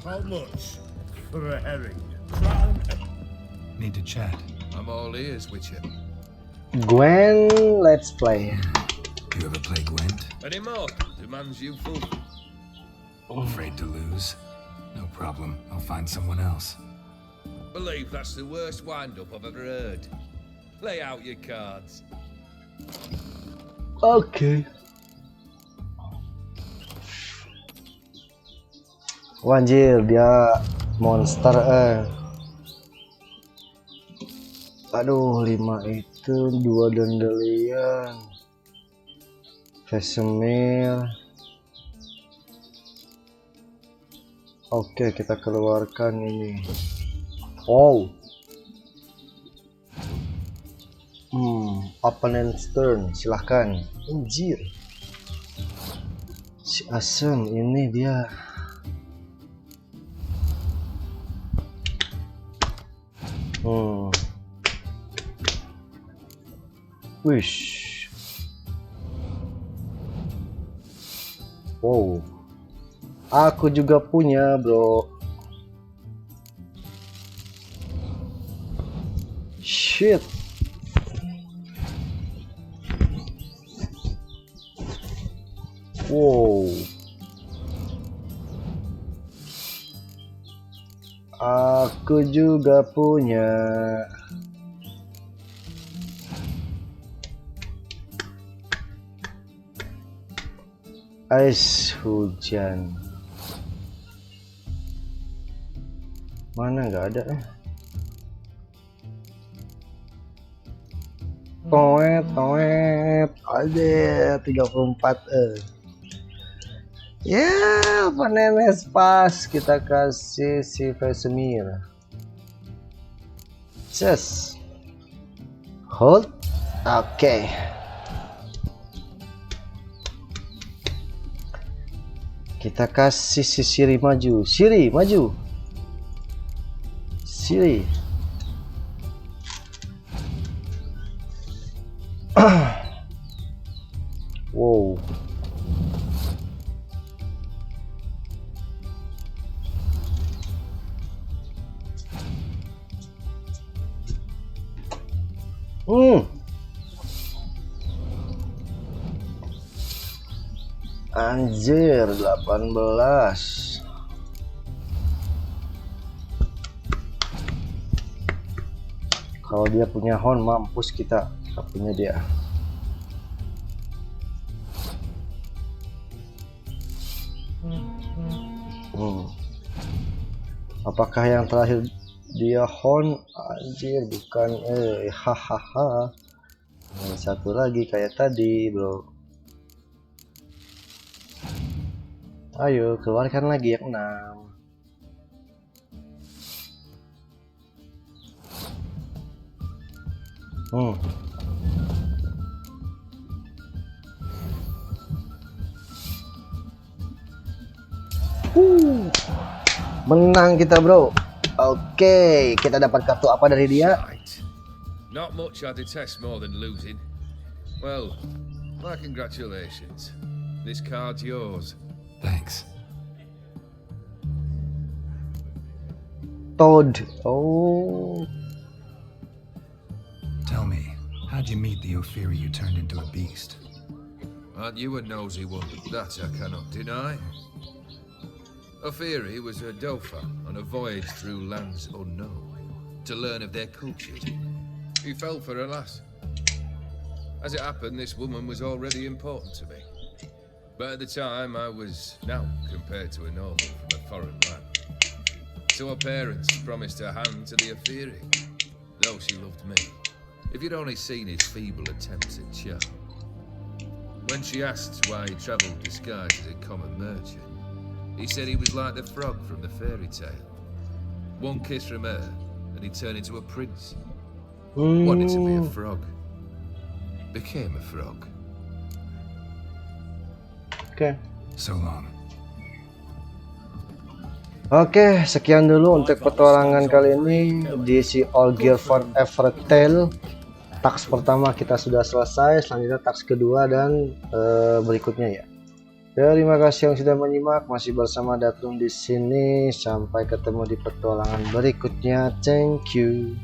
How much for a herring? Need to chat. I'm all ears, Witcher. Gwen, let's play. You ever play Gwent? Any more? Demands you full. Afraid to lose? No problem. I'll find someone else. Believe that's the worst wind-up I've ever heard. Lay out your cards. Oke. Wanjir, dia monster Aduh, 5 itu 2 dandelion. Vesemir. Oke, kita keluarkan ini. Oh. Opponent's turn, silahkan. Anjir. Si asem ini dia. Wish. Wow. Aku juga punya, bro. Shit. Wow. Aku juga punya. Ais hujan. Mana nggak ada Toet ada 34 ya, panenes pas. Kita kasih si Vesemir. Just hold. Oke. Kita kasih si Siri maju. Siri maju. Siri. Wow. Anjir, 18. Kalau dia punya horn, mampus kita. Gak punya dia. Apakah yang terakhir dia horn? Anjir, bukan. Hahaha. Satu lagi kayak tadi, bro. Ayo, keluarkan lagi yang 6. Menang kita, bro. Oke, kita dapat kartu apa dari dia? Not much I detest more than losing. Well, my congratulations. This card's yours. Thanks. Toad. Oh. Tell me, how'd you meet the Ophiri you turned into a beast? Aren't you a nosy one? That I cannot deny. Ophiri was a dauphin on a voyage through lands unknown to learn of their cultures. He fell for a lass. As it happened, this woman was already important to me. But at the time, I was now compared to a noble from a foreign land. So her parents promised her hand to the Ophiri, though she loved me. If you'd only seen his feeble attempts at charm. When she asked why he travelled disguised as a common merchant, he said he was like the frog from the fairy tale. One kiss from her, and he turned into a prince. Wanted to be a frog. Became a frog. Oke. So long. Oke, sekian dulu untuk petualangan kali ini di si Olgierd Van Everec Tale. Taks pertama kita sudah selesai, selanjutnya taks kedua dan berikutnya ya. Terima kasih yang sudah menyimak, masih bersama Datum di sini. Sampai ketemu di petualangan berikutnya. Thank you.